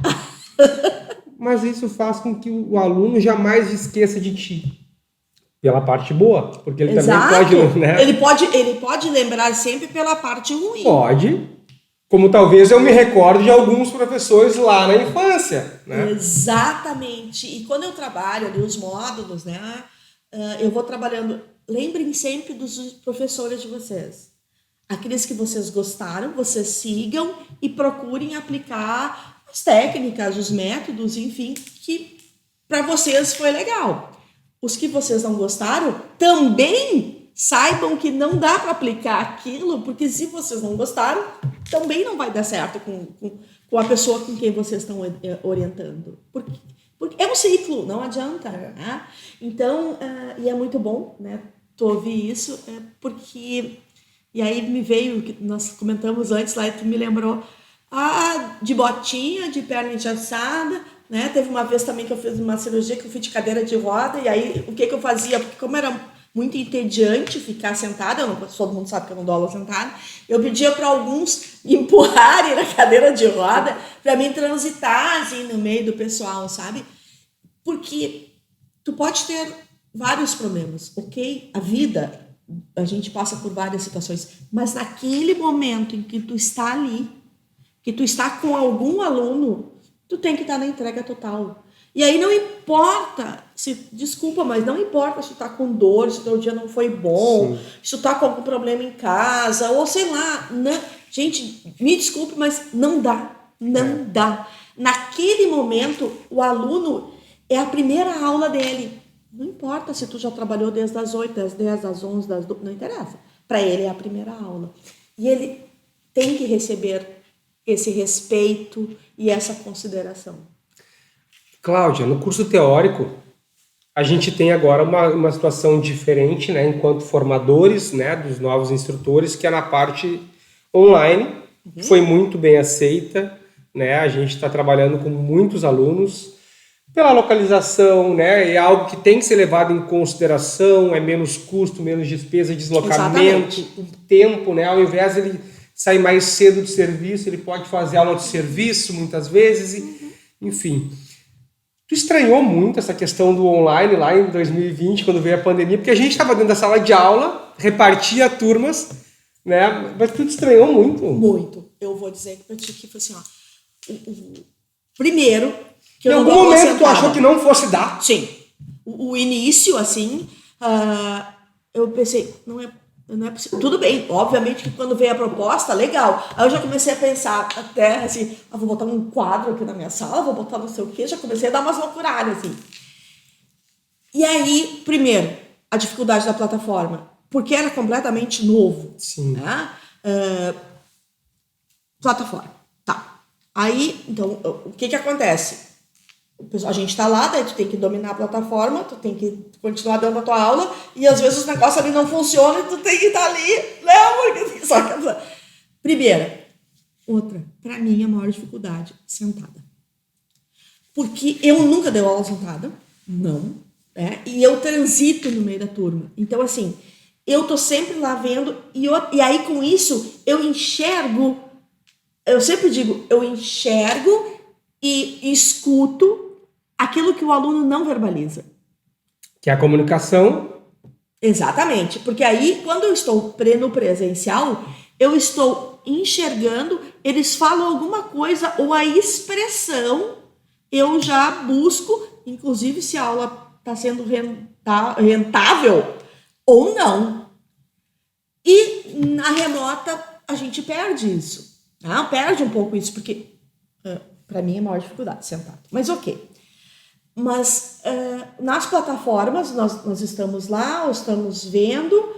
Mas isso faz com que o aluno jamais esqueça de ti. Pela parte boa, porque ele também pode, né? Ele pode lembrar sempre pela parte ruim. Pode. Como talvez eu me recorde de alguns professores lá na infância, né? Exatamente. E quando eu trabalho ali os módulos, né? Eu vou trabalhando. Lembrem sempre dos professores de vocês. Aqueles que vocês gostaram, vocês sigam e procurem aplicar as técnicas, os métodos, enfim, que para vocês foi legal. Os que vocês não gostaram, também saibam que não dá para aplicar aquilo, porque se vocês não gostaram, também não vai dar certo com a pessoa com quem vocês estão orientando. Porque é um ciclo, não adianta. Né? Então, e é muito bom, né, tu ouvir isso, porque... E aí me veio, que nós comentamos antes lá, e tu me lembrou, de botinha, de perna engessada, né? Teve uma vez também que eu fiz uma cirurgia que eu fui de cadeira de roda, e aí o que eu fazia? Porque como era muito entediante ficar sentada, todo mundo sabe que eu não dou aula sentada, eu pedia para alguns me empurrarem na cadeira de roda para mim transitar assim, no meio do pessoal, sabe? Porque tu pode ter vários problemas, ok? A vida, a gente passa por várias situações, mas naquele momento em que tu está ali, que tu está com algum aluno, tu tem que estar na entrega total. E aí não importa, desculpa, mas não importa se tu tá com dor, se o teu dia não foi bom, sim, se tu tá com algum problema em casa, ou sei lá. Gente, me desculpe, mas não dá. Não dá. Naquele momento, o aluno é a primeira aula dele. Não importa se tu já trabalhou desde as 8, das 10, das 11, das 12, não interessa. Para ele é a primeira aula. E ele tem que receber esse respeito e essa consideração. Cláudia, no curso teórico, a gente tem agora uma situação diferente, né, enquanto formadores, né, dos novos instrutores, que é na parte online, foi muito bem aceita, né, a gente está trabalhando com muitos alunos, pela localização, né, é algo que tem que ser levado em consideração, é menos custo, menos despesa de deslocamento, o tempo, né, ao invés de ele sair mais cedo do serviço, ele pode fazer aula de serviço muitas vezes, enfim. Tu estranhou muito essa questão do online lá em 2020, quando veio a pandemia, porque a gente estava dentro da sala de aula, repartia turmas, né? Mas tu te estranhou muito. Muito. Eu vou dizer pra ti que foi assim, ó. Primeiro, que eu Em não algum dou boa momento tu sentada. achou que não fosse dar? Sim. O início, assim, eu pensei, não é possível. Tudo bem, obviamente que quando veio a proposta, legal. Aí eu já comecei a pensar até assim, vou botar um quadro aqui na minha sala, vou botar não sei o quê, já comecei a dar umas loucuradas, assim. E aí, primeiro, a dificuldade da plataforma, porque era completamente novo. Sim. Né? Plataforma, tá. Aí, então, o que acontece? A gente tá lá, daí tu tem que dominar a plataforma, tu tem que continuar dando a tua aula, e às vezes os negócios ali não funcionam e tu tem que estar ali, né? Porque só que... Primeira. Outra, pra mim, a maior dificuldade, sentada. Porque eu nunca dei aula sentada, não, né? E eu transito no meio da turma. Então, assim, eu tô sempre lá vendo, e aí com isso eu enxergo, eu sempre digo, eu enxergo e escuto aquilo que o aluno não verbaliza. Que é a comunicação. Exatamente, porque aí quando eu estou no presencial, eu estou enxergando, eles falam alguma coisa ou a expressão, eu já busco, inclusive se a aula está sendo rentável ou não. E na remota a gente perde isso, né? Perde um pouco isso, porque para mim é a maior dificuldade sentado. Mas ok. Mas nas plataformas nós estamos lá, estamos vendo,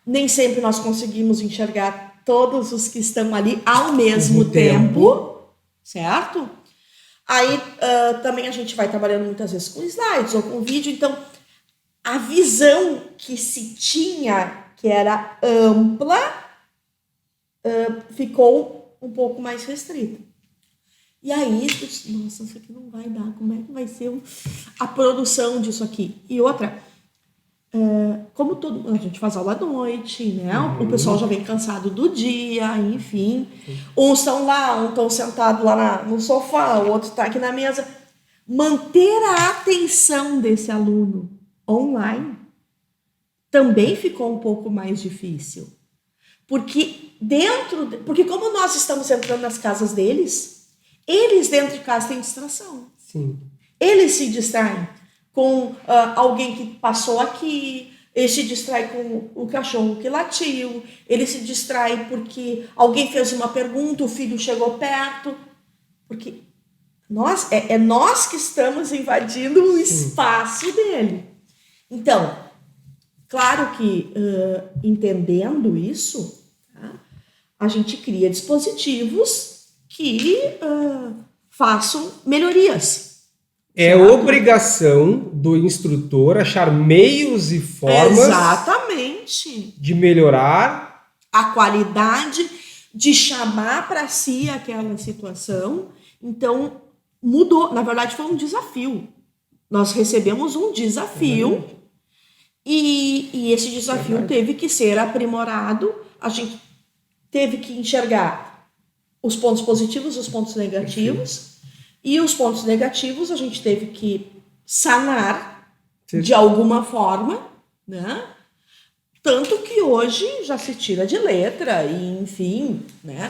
nem sempre nós conseguimos enxergar todos os que estão ali ao mesmo tempo, certo? Aí também a gente vai trabalhando muitas vezes com slides ou com vídeo, então a visão que se tinha, que era ampla, ficou um pouco mais restrita. E aí, nossa, isso aqui não vai dar, como é que vai ser a produção disso aqui? E outra, como a gente faz aula à noite, né? Uhum. O pessoal já vem cansado do dia, enfim. Uns estão lá, uns estão sentados lá no sofá, o outro está aqui na mesa. Manter a atenção desse aluno online também ficou um pouco mais difícil. Porque como nós estamos entrando nas casas deles, eles dentro de casa têm distração. Sim. Eles se distraem com alguém que passou aqui, ele se distrai com o cachorro que latiu, ele se distrai porque alguém fez uma pergunta, o filho chegou perto. Porque nós que estamos invadindo o espaço dele. Então, claro que entendendo isso, tá, a gente cria dispositivos que façam melhorias. É obrigação do instrutor achar meios e formas exatamente de melhorar a qualidade, de chamar para si aquela situação. Então, mudou. Na verdade, foi um desafio. Nós recebemos um desafio e esse desafio teve que ser aprimorado. A gente teve que enxergar os pontos positivos e os pontos negativos. E os pontos negativos a gente teve que sanar de alguma forma, né? Tanto que hoje já se tira de letra, e enfim, né?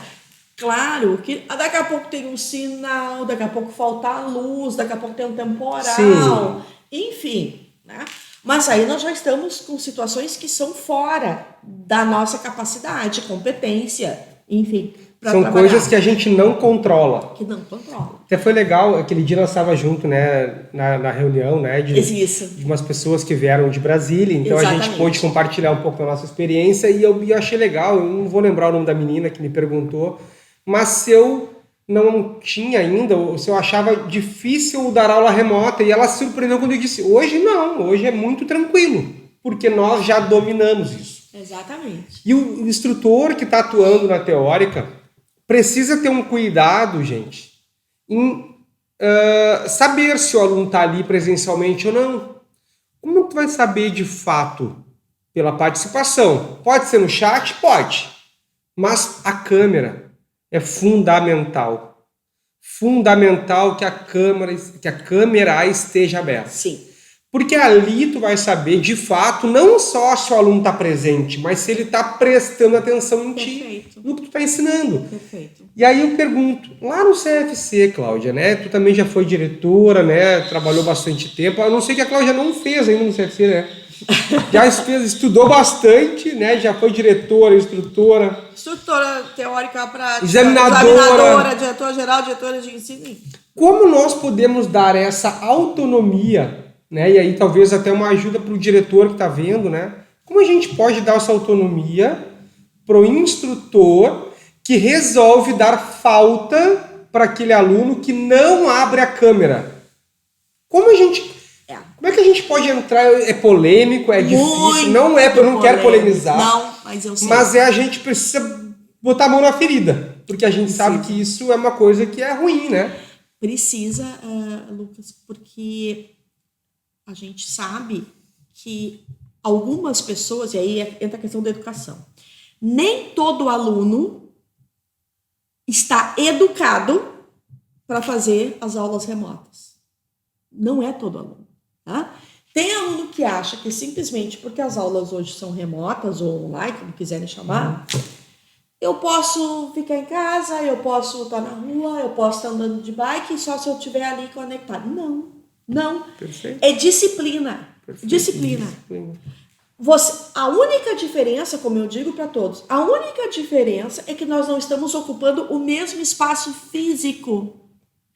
Claro que daqui a pouco tem um sinal, daqui a pouco falta a luz, daqui a pouco tem um temporal, enfim, né? Mas aí nós já estamos com situações que são fora da nossa capacidade, competência, enfim. São trabalhar. Coisas que a gente não controla. Que não controla. Até foi legal, aquele dia nós estávamos juntos, né, na reunião, né, de umas pessoas que vieram de Brasília, então exatamente. A gente pôde compartilhar um pouco da nossa experiência e eu achei legal, eu não vou lembrar o nome da menina que me perguntou, mas se eu não tinha ainda, ou se eu achava difícil dar aula remota, e ela se surpreendeu quando eu disse, hoje não, hoje é muito tranquilo, porque nós já dominamos isso. Exatamente. E o instrutor que está atuando na teórica precisa ter um cuidado, gente, em saber se o aluno está ali presencialmente ou não. Como tu vai saber de fato? Pela participação. Pode ser no chat? Pode. Mas a câmera é fundamental. fundamental que a câmera esteja aberta. Sim. Porque ali tu vai saber, de fato, não só se o aluno está presente, mas se ele está prestando atenção em ti, no que tu está ensinando. Perfeito. E aí eu pergunto, lá no CFC, Cláudia, né? Tu também já foi diretora, né? Trabalhou bastante tempo. Eu não sei que a Cláudia não fez ainda no CFC, né? Já estudou bastante, né? Já foi diretora, instrutora. Instrutora teórica, prática, examinadora, diretora-geral, diretora de ensino. Como nós podemos dar essa autonomia, né? E aí talvez até uma ajuda para o diretor que está vendo, né? Como a gente pode dar essa autonomia para o instrutor que resolve dar falta para aquele aluno que não abre a câmera? Como é que a gente pode entrar? É polêmico, é difícil, não é, eu não quero polemizar. Não, mas eu sei. Mas a gente precisa botar a mão na ferida, porque a gente sabe que isso é uma coisa que é ruim, né? Precisa, Lucas, porque a gente sabe que algumas pessoas, e aí entra a questão da educação, nem todo aluno está educado para fazer as aulas remotas. Não é todo aluno. Tá? Tem aluno que acha que simplesmente porque as aulas hoje são remotas ou online, como quiserem chamar, eu posso ficar em casa, eu posso estar na rua, eu posso estar andando de bike só se eu estiver ali conectado. Não. Perfeito. É disciplina. Perfeito. Disciplina. A única diferença, como eu digo para todos, a única diferença é que nós não estamos ocupando o mesmo espaço físico,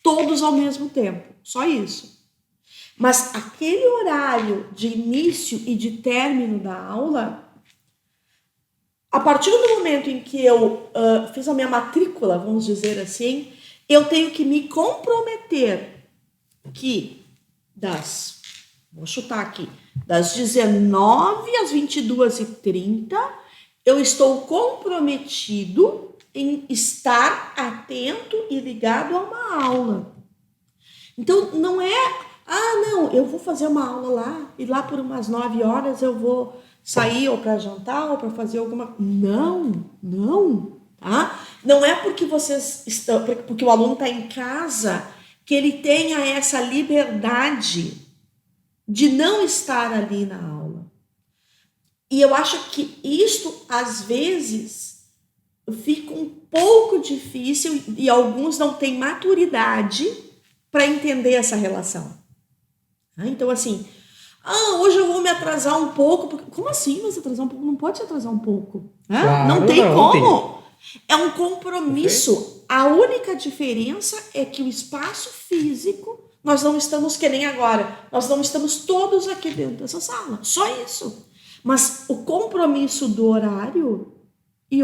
todos ao mesmo tempo. Só isso. Mas aquele horário de início e de término da aula, a partir do momento em que eu fiz a minha matrícula, vamos dizer assim, eu tenho que me comprometer que vou chutar aqui, das 19 às 22h30, eu estou comprometido em estar atento e ligado a uma aula. Então, não é, não, eu vou fazer uma aula lá e lá por umas 9 horas eu vou sair ou para jantar ou para fazer alguma... Não, tá? Não é porque porque o aluno está em casa que ele tenha essa liberdade de não estar ali na aula. E eu acho que isto, às vezes, fica um pouco difícil e alguns não têm maturidade para entender essa relação. Então, assim, hoje eu vou me atrasar um pouco. Como assim vai se atrasar um pouco? Não pode se atrasar um pouco. Claro, não tem como. Tem. É um compromisso. A única diferença é que o espaço físico, nós não estamos que nem agora. Nós não estamos todos aqui dentro dessa sala. Só isso. Mas o compromisso do horário e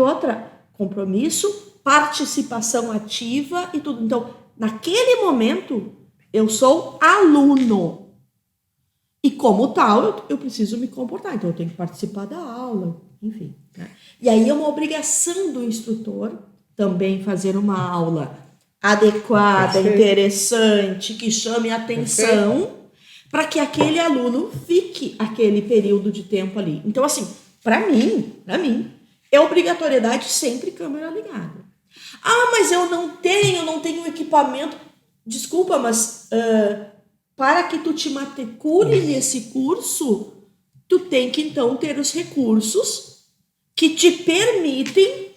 compromisso, participação ativa e tudo. Então, naquele momento, eu sou aluno. E como tal, eu preciso me comportar. Então, eu tenho que participar da aula, enfim. Né? E aí é uma obrigação do instrutor também fazer uma aula adequada, interessante, que chame a atenção, para que aquele aluno fique aquele período de tempo ali. Então, assim, para mim, é obrigatoriedade sempre câmera ligada. Mas eu não tenho equipamento. Desculpa, mas para que tu te matricule nesse curso, tu tem que então ter os recursos que te permitem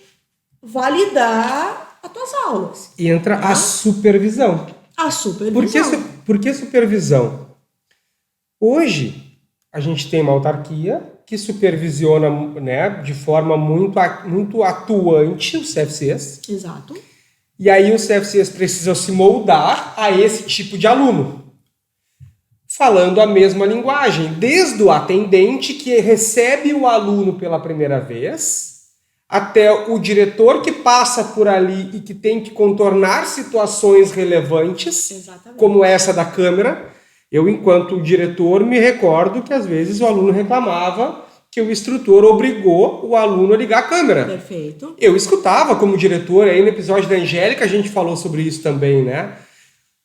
validar as tuas aulas. E entra a supervisão. A supervisão. Por que supervisão? Hoje, a gente tem uma autarquia que supervisiona, né, de forma muito atuante os CFCs. Exato. E aí os CFCs precisam se moldar a esse tipo de aluno. Falando a mesma linguagem, desde o atendente que recebe o aluno pela primeira vez, até o diretor que passa por ali e que tem que contornar situações relevantes, exatamente, como essa da câmera. Eu, enquanto diretor, me recordo que às vezes o aluno reclamava que o instrutor obrigou o aluno a ligar a câmera. Perfeito. Eu escutava como diretor, aí no episódio da Angélica a gente falou sobre isso também, né?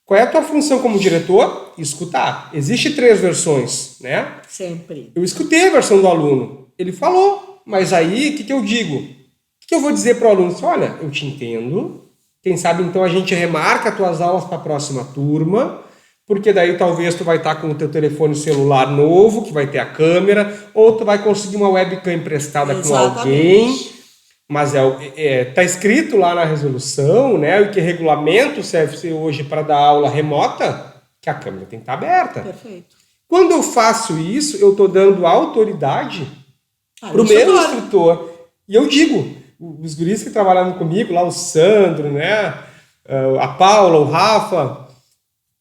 Qual é a tua função como diretor? Escutar. Existem 3 versões, né? Sempre. Eu escutei a versão do aluno. Ele falou, mas aí o que eu digo? O que eu vou dizer para o aluno? Olha, eu te entendo, Quem sabe, então, a gente remarca as tuas aulas para a próxima turma, porque daí talvez tu vai estar com o teu telefone celular novo, que vai ter a câmera, ou tu vai conseguir uma webcam emprestada com alguém. Mas tá escrito lá na resolução, né, o que regulamenta o CFC hoje para dar aula remota, que a câmera tem que estar aberta. Perfeito. Quando eu faço isso, eu estou dando autoridade para o meu instrutor. E eu digo, os guris que trabalharam comigo, lá o Sandro, né, a Paula, o Rafa,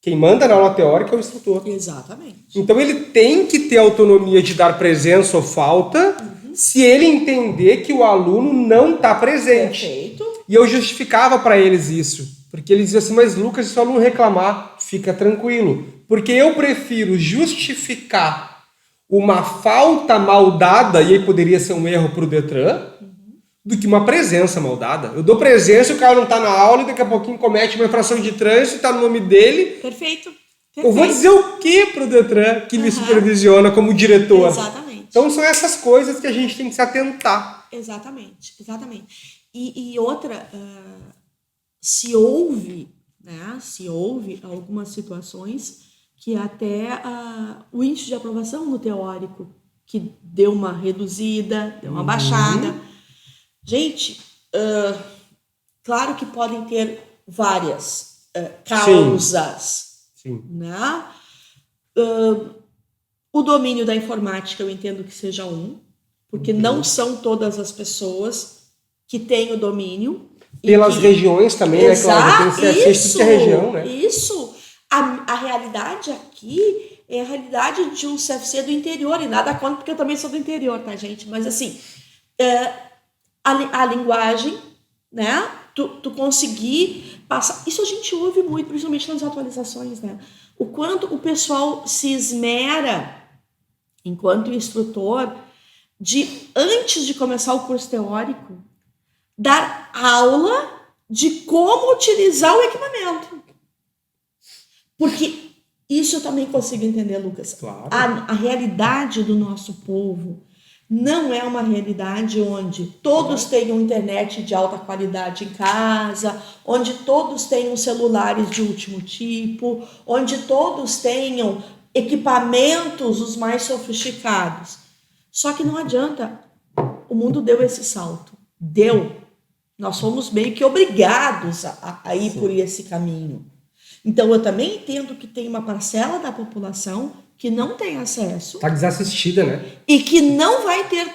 quem manda na aula teórica é o instrutor. Exatamente. Então ele tem que ter autonomia de dar presença ou falta, se ele entender que o aluno não está presente. Perfeito. E eu justificava para eles isso. Porque eles diziam assim, mas Lucas, se o aluno reclamar, fica tranquilo. Porque eu prefiro justificar uma falta mal dada, e aí poderia ser um erro para o Detran, do que uma presença mal dada. Eu dou presença e o cara não está na aula e daqui a pouquinho comete uma infração de trânsito, está no nome dele. Perfeito. Eu vou dizer o que para o Detran que me supervisiona como diretor? Exatamente. Então são essas coisas que a gente tem que se atentar. Exatamente. E outra, se houve algumas situações que até o índice de aprovação no teórico, que deu uma reduzida, deu uma baixada. Gente, claro que podem ter várias causas. Sim. Né? O domínio da informática eu entendo que seja porque não são todas as pessoas que têm o domínio. Pelas regiões também, né, Cláudia? Tem que ser isso, a região, né? Isso. A realidade aqui é a realidade de um CFC do interior, e nada contra, porque eu também sou do interior, tá, gente? Mas assim, a linguagem, né? Tu conseguir passar. Isso a gente ouve muito, principalmente nas atualizações, né? O quanto o pessoal se esmera, enquanto instrutor, de, antes de começar o curso teórico, dar aula de como utilizar o equipamento. Porque isso eu também consigo entender, Lucas. Claro. A realidade do nosso povo não é uma realidade onde todos tenham internet de alta qualidade em casa, onde todos tenham celulares de último tipo, onde todos tenham equipamentos os mais sofisticados. Só que não adianta. O mundo deu esse salto. Nós fomos meio que obrigados a ir por esse caminho. Então, eu também entendo que tem uma parcela da população que não tem acesso. Está desassistida, né? E que não vai ter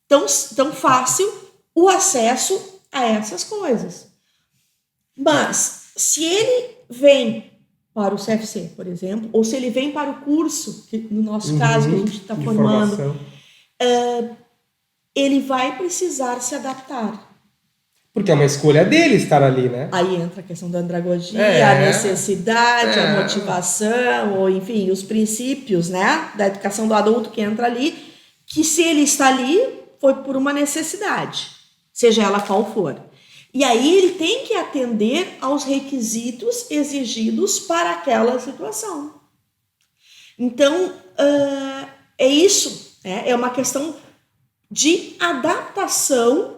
tão fácil o acesso a essas coisas. Mas, se ele vem para o CFC, por exemplo, ou se ele vem para o curso, que no nosso caso, que a gente está formando, ele vai precisar se adaptar. Porque é uma escolha dele estar ali, né? Aí entra a questão da andragogia, a necessidade, a motivação, ou enfim, os princípios, né, da educação do adulto que entra ali, que se ele está ali, foi por uma necessidade, seja ela qual for. E aí ele tem que atender aos requisitos exigidos para aquela situação. Então, é isso, né? É uma questão de adaptação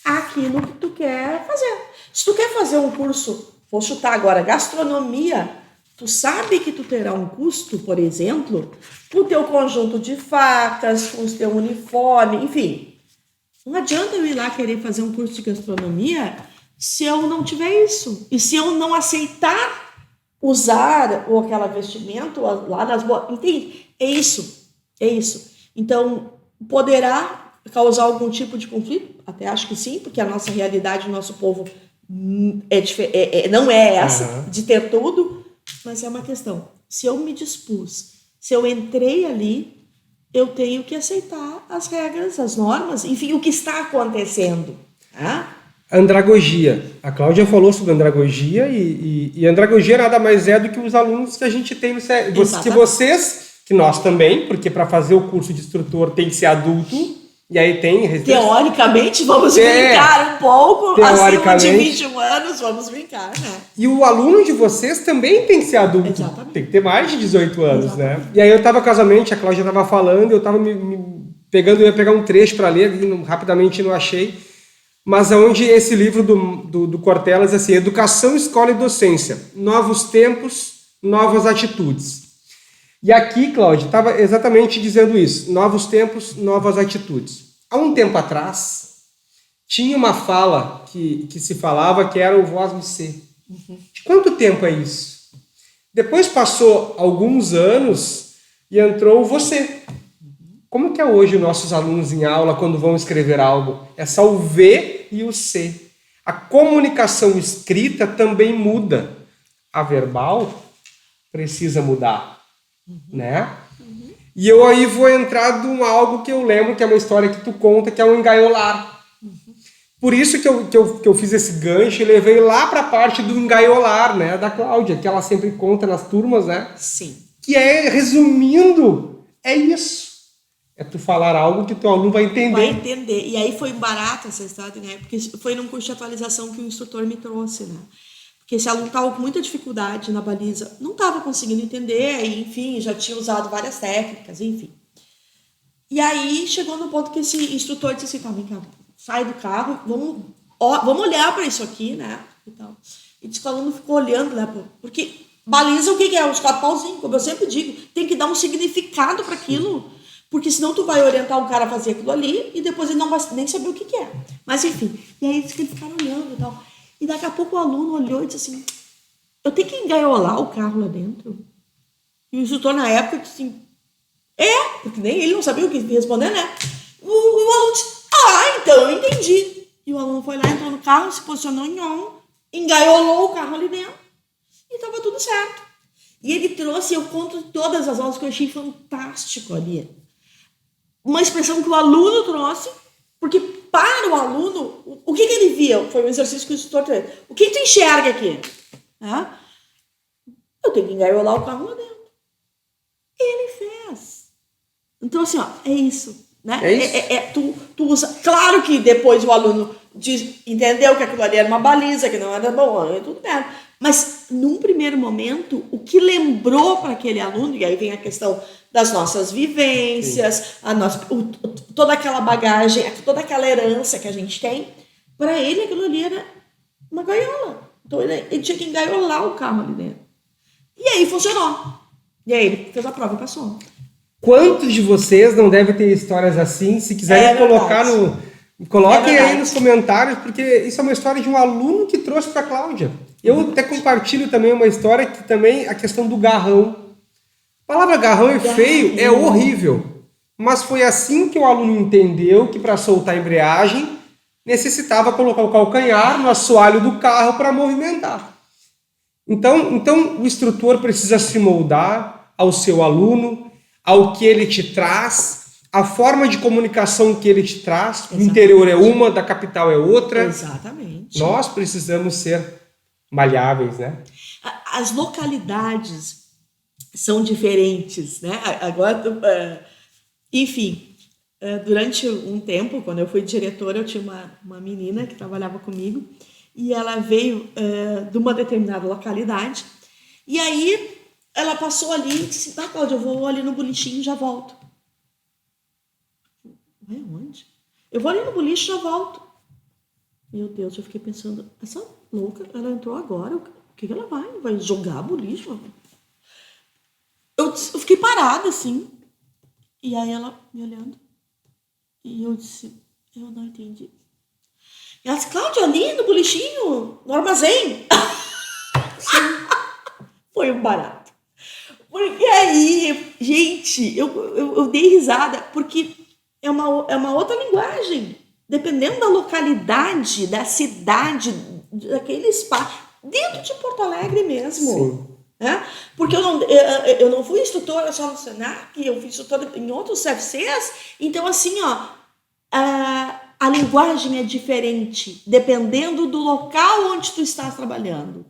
àquilo que tu quer fazer. Se tu quer fazer um curso, vou chutar agora, gastronomia, tu sabe que tu terá um custo, por exemplo, com o teu conjunto de facas, com o teu uniforme, enfim. Não adianta eu ir lá querer fazer um curso de gastronomia se eu não tiver isso. E se eu não aceitar usar ou aquela vestimenta lá nas boas. Entende? É isso. Então, poderá causar algum tipo de conflito? Até acho que sim, porque a nossa realidade, o nosso povo não é essa, de ter tudo, mas é uma questão. Se eu me dispus, se eu entrei ali, eu tenho que aceitar as regras, as normas, enfim, o que está acontecendo. Tá? Andragogia. A Cláudia falou sobre andragogia e andragogia nada mais é do que os alunos que a gente tem no CFC. Que vocês, que nós também, porque para fazer o curso de instrutor tem que ser adulto. E aí tem... Teoricamente, vamos brincar um pouco, acima de 21 anos, vamos brincar, né? E o aluno de vocês também tem que ser adulto. Exatamente. Tem que ter mais de 18 anos, exatamente, né? E aí eu estava casualmente, a Cláudia estava falando, eu estava eu ia pegar um trecho para ler, rapidamente não achei, mas onde esse livro do Cortella diz assim, Educação, Escola e Docência, Novos Tempos, Novas Atitudes. E aqui, Cláudio, estava exatamente dizendo isso, novos tempos, novas atitudes. Há um tempo atrás, tinha uma fala que se falava que era o voz me ser. De quanto tempo é isso? Depois passou alguns anos e entrou o você. Como que é hoje os nossos alunos em aula quando vão escrever algo? É só o V e o C. A comunicação escrita também muda. A verbal precisa mudar, né? E eu aí vou entrar em algo que eu lembro, que é uma história que tu conta, que é um engaiolar. Por isso que eu fiz esse gancho e levei lá para a parte do engaiolar, né, da Cláudia, que ela sempre conta nas turmas, né? Sim. Que é, resumindo, é isso. É tu falar algo que teu aluno vai entender. Vai entender. E aí foi barato essa história, né? Porque foi num curso de atualização que o instrutor me trouxe, né? Porque esse aluno estava com muita dificuldade na baliza, não estava conseguindo entender, e, enfim, já tinha usado várias técnicas, enfim. E aí chegou no ponto que esse instrutor disse assim, tá, vem cá, sai do carro, vamos olhar para isso aqui, né? E tal. E disse que o aluno ficou olhando, né? Porque baliza o que é? Os quatro pauzinhos, como eu sempre digo, tem que dar um significado para aquilo, porque senão tu vai orientar o cara a fazer aquilo ali e depois ele não vai nem saber o que é. Mas enfim, e aí disse que eles ficaram olhando e tal. E daqui a pouco o aluno olhou e disse assim, eu tenho que engaiolar o carro lá dentro? E o instrutor na época disse assim, porque nem ele não sabia o que responder, né? O aluno disse, então eu entendi. E o aluno foi lá, entrou no carro, se posicionou em on, engaiolou o carro ali dentro e estava tudo certo. E ele trouxe, eu conto todas as aulas que eu achei fantástico ali. Uma expressão que o aluno trouxe, porque para o aluno, o que ele via? Foi um exercício que o instrutor fez. O que tu enxerga aqui? Eu tenho que engaiolar o carro lá dentro. Ele fez. Então, assim, ó, é isso. Né? É isso? Tu usa. Claro que depois o aluno entendeu que aquilo ali era uma baliza, que não era bom, tudo bem. Mas, num primeiro momento, o que lembrou para aquele aluno, e aí vem a questão das nossas vivências, toda aquela bagagem, toda aquela herança que a gente tem, para ele aquilo ali era uma gaiola. Então, ele tinha que engaiolar o carro ali dentro. E aí funcionou. E aí ele fez a prova e passou. Quantos de vocês não devem ter histórias assim? Se quiserem colocar coloquem aí nos comentários, porque isso é uma história de um aluno que trouxe para a Cláudia. Eu até compartilho também uma história que também a questão do garrão. A palavra garrão é feio, é horrível. Mas foi assim que o aluno entendeu que para soltar a embreagem necessitava colocar o calcanhar no assoalho do carro para movimentar. Então o instrutor precisa se moldar ao seu aluno, ao que ele te traz, a forma de comunicação que ele te traz. Exatamente. O interior é uma, da capital é outra. Exatamente. Nós precisamos ser maleáveis, né? As localidades são diferentes, né? Agora, enfim, durante um tempo, quando eu fui diretora, eu tinha uma menina que trabalhava comigo e ela veio de uma determinada localidade e aí ela passou ali e disse, Cláudia, eu vou ali no bolichinho e já volto. Vai aonde? Eu vou ali no boliche e já volto. Meu Deus, eu fiquei pensando, essa louca, ela entrou agora, o que ela vai? Vai jogar boliche? Eu fiquei parada, assim. E aí ela me olhando. E eu disse, eu não entendi. E ela disse, Cláudia, ali no bolichinho, no armazém. Foi um barato. Porque aí, gente, eu dei risada, porque é uma outra linguagem. Dependendo da localidade, da cidade, daquele espaço, dentro de Porto Alegre mesmo. Sim. Né? Porque eu não fui instrutora só no Senac, eu fui instrutora em outros CFCs, então assim, ó, a linguagem é diferente, dependendo do local onde tu estás trabalhando.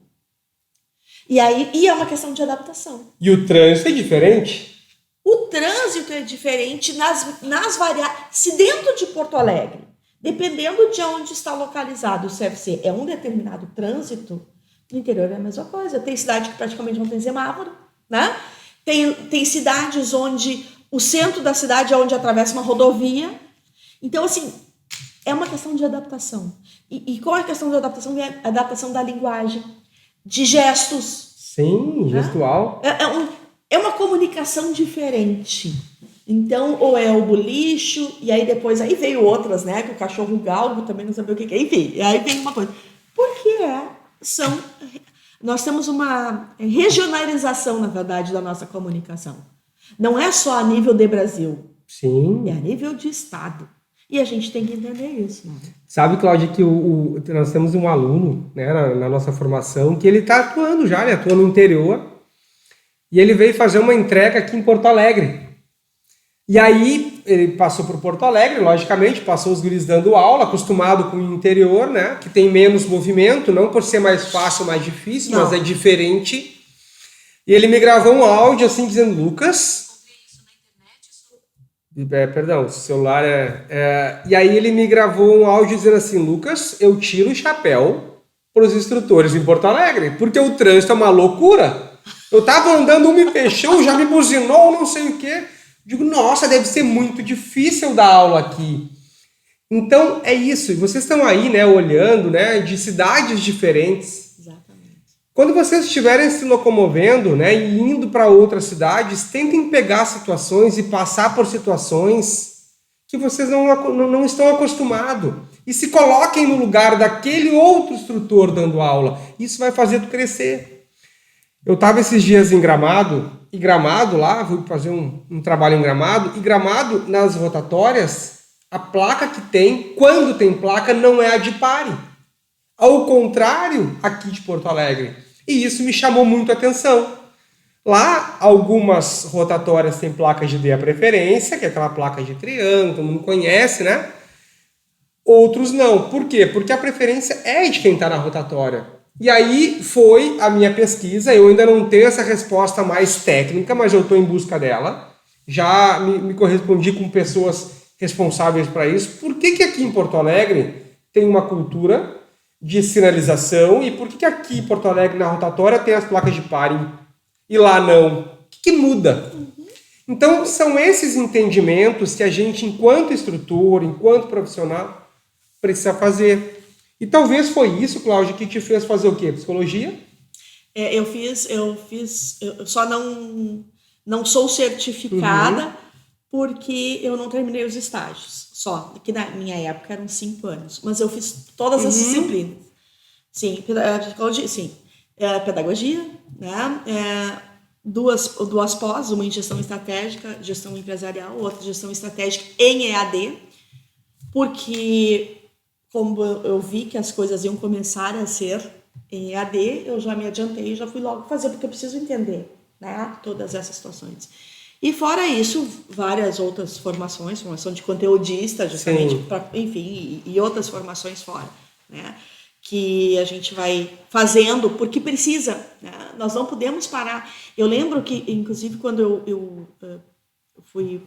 E é uma questão de adaptação. E o trânsito é diferente? O trânsito é diferente nas variáveis. Se dentro de Porto Alegre, dependendo de onde está localizado o CFC, é um determinado trânsito, no interior é a mesma coisa. Tem cidade que praticamente não tem semáforo, né? Tem cidades onde o centro da cidade é onde atravessa uma rodovia. Então, assim, é uma questão de adaptação. E qual é a questão de adaptação? É a adaptação da linguagem, de gestos. Sim, gestual. É uma comunicação diferente. Então, ou é o bolicho, e aí depois aí veio outras, né? Que o cachorro galgo também não sabia o que é. Enfim, e aí vem uma coisa. Porque nós temos uma regionalização, na verdade, da nossa comunicação. Não é só a nível de Brasil. Sim. É a nível de Estado. E a gente tem que entender isso. Né? Sabe, Cláudia, que nós temos um aluno, né, na nossa formação que ele está atuando já, ele atua no interior, e ele veio fazer uma entrega aqui em Porto Alegre. E aí ele passou por Porto Alegre, logicamente, passou os guris dando aula, acostumado com o interior, né, que tem menos movimento, não por ser mais fácil, mais difícil, não. Mas é diferente. E ele me gravou um áudio assim dizendo: Lucas... perdão, o celular E aí ele me gravou um áudio dizendo assim: Lucas, eu tiro o chapéu para os instrutores em Porto Alegre, porque o trânsito é uma loucura. Eu tava andando, me fechou, já me buzinou, não sei o quê. Digo, nossa, deve ser muito difícil dar aula aqui. Então, é isso. E vocês estão aí, né, olhando, né, de cidades diferentes. Exatamente. Quando vocês estiverem se locomovendo, né, e indo para outras cidades, tentem pegar situações e passar por situações que vocês não estão acostumados. E se coloquem no lugar daquele outro instrutor dando aula. Isso vai fazer tu crescer. Eu estava esses dias em Gramado, e Gramado lá, fui fazer um trabalho em Gramado, e Gramado, nas rotatórias, a placa que tem, quando tem placa, não é a de pare. Ao contrário, aqui de Porto Alegre. E isso me chamou muito a atenção. Lá, algumas rotatórias têm placas de dê a preferência, que é aquela placa de triângulo, todo mundo conhece, né? Outros não. Por quê? Porque a preferência é de quem está na rotatória. E aí foi a minha pesquisa. Eu ainda não tenho essa resposta mais técnica, mas eu estou em busca dela. Já me correspondi com pessoas responsáveis para isso. Por que aqui em Porto Alegre tem uma cultura de sinalização e por que aqui em Porto Alegre, na rotatória, tem as placas de pare e lá não? O que muda? Então, são esses entendimentos que a gente, enquanto instrutor, enquanto profissional, precisa fazer. E talvez foi isso, Cláudia, que te fez fazer o quê? Psicologia? Eu só não sou certificada porque eu não terminei os estágios. Só, que na minha época eram 5 anos. Mas eu fiz todas as disciplinas. Sim, psicologia, sim. Pedagogia, né? Duas pós, uma em gestão estratégica, gestão empresarial, outra gestão estratégica em EAD, porque como eu vi que as coisas iam começar a ser em EAD, eu já me adiantei e já fui logo fazer, porque eu preciso entender, né, todas essas situações. E fora isso, várias outras formações, formação de conteudista, justamente, enfim, e outras formações fora, né, que a gente vai fazendo porque precisa, né? Nós não podemos parar. Eu lembro que, inclusive, quando eu fui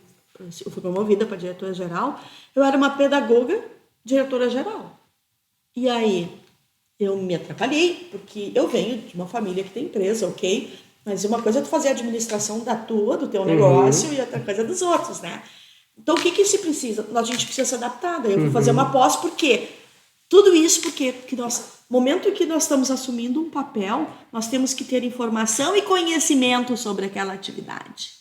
promovida para diretora-geral, eu era uma pedagoga diretora-geral. E aí eu me atrapalhei, porque eu venho de uma família que tem empresa, ok? Mas uma coisa é tu fazer a administração do teu negócio, e outra coisa é dos outros, né? Então, o que se precisa? A gente precisa se adaptar. Daí eu vou fazer uma pós, por quê? Tudo isso porque no momento em que nós estamos assumindo um papel, nós temos que ter informação e conhecimento sobre aquela atividade.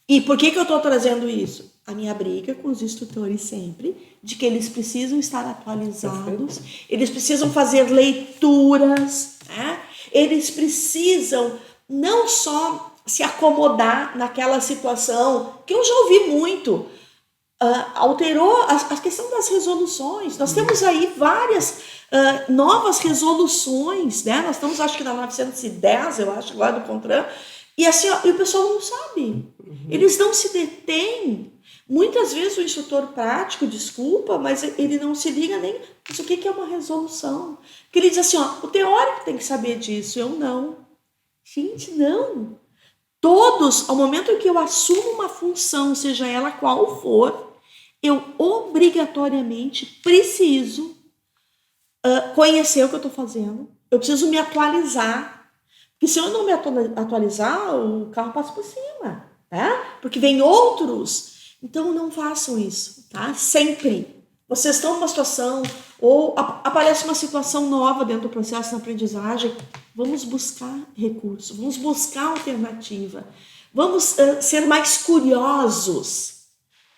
E por que eu estou trazendo isso? A minha briga com os instrutores sempre, de que eles precisam estar atualizados, eles precisam fazer leituras, né? Eles precisam não só se acomodar naquela situação, que eu já ouvi muito, alterou a questão das resoluções. Nós temos aí várias novas resoluções, né? Nós estamos, acho que na 910, eu acho, agora do CONTRAN, e assim, e o pessoal não sabe. Eles não se detêm. Muitas vezes o instrutor prático, desculpa, mas ele não se liga nem... Mas o que é uma resolução? Porque ele diz assim, ó, o teórico tem que saber disso, eu não. Gente, não. Todos, ao momento em que eu assumo uma função, seja ela qual for, eu obrigatoriamente preciso conhecer o que eu estou fazendo. Eu preciso me atualizar. Porque se eu não me atualizar, o carro passa por cima, né? Porque vem outros. Então, não façam isso, tá? Sempre. vocês estão numa situação, ou aparece uma situação nova dentro do processo de aprendizagem, vamos buscar recurso, vamos buscar alternativa, vamos ser mais curiosos,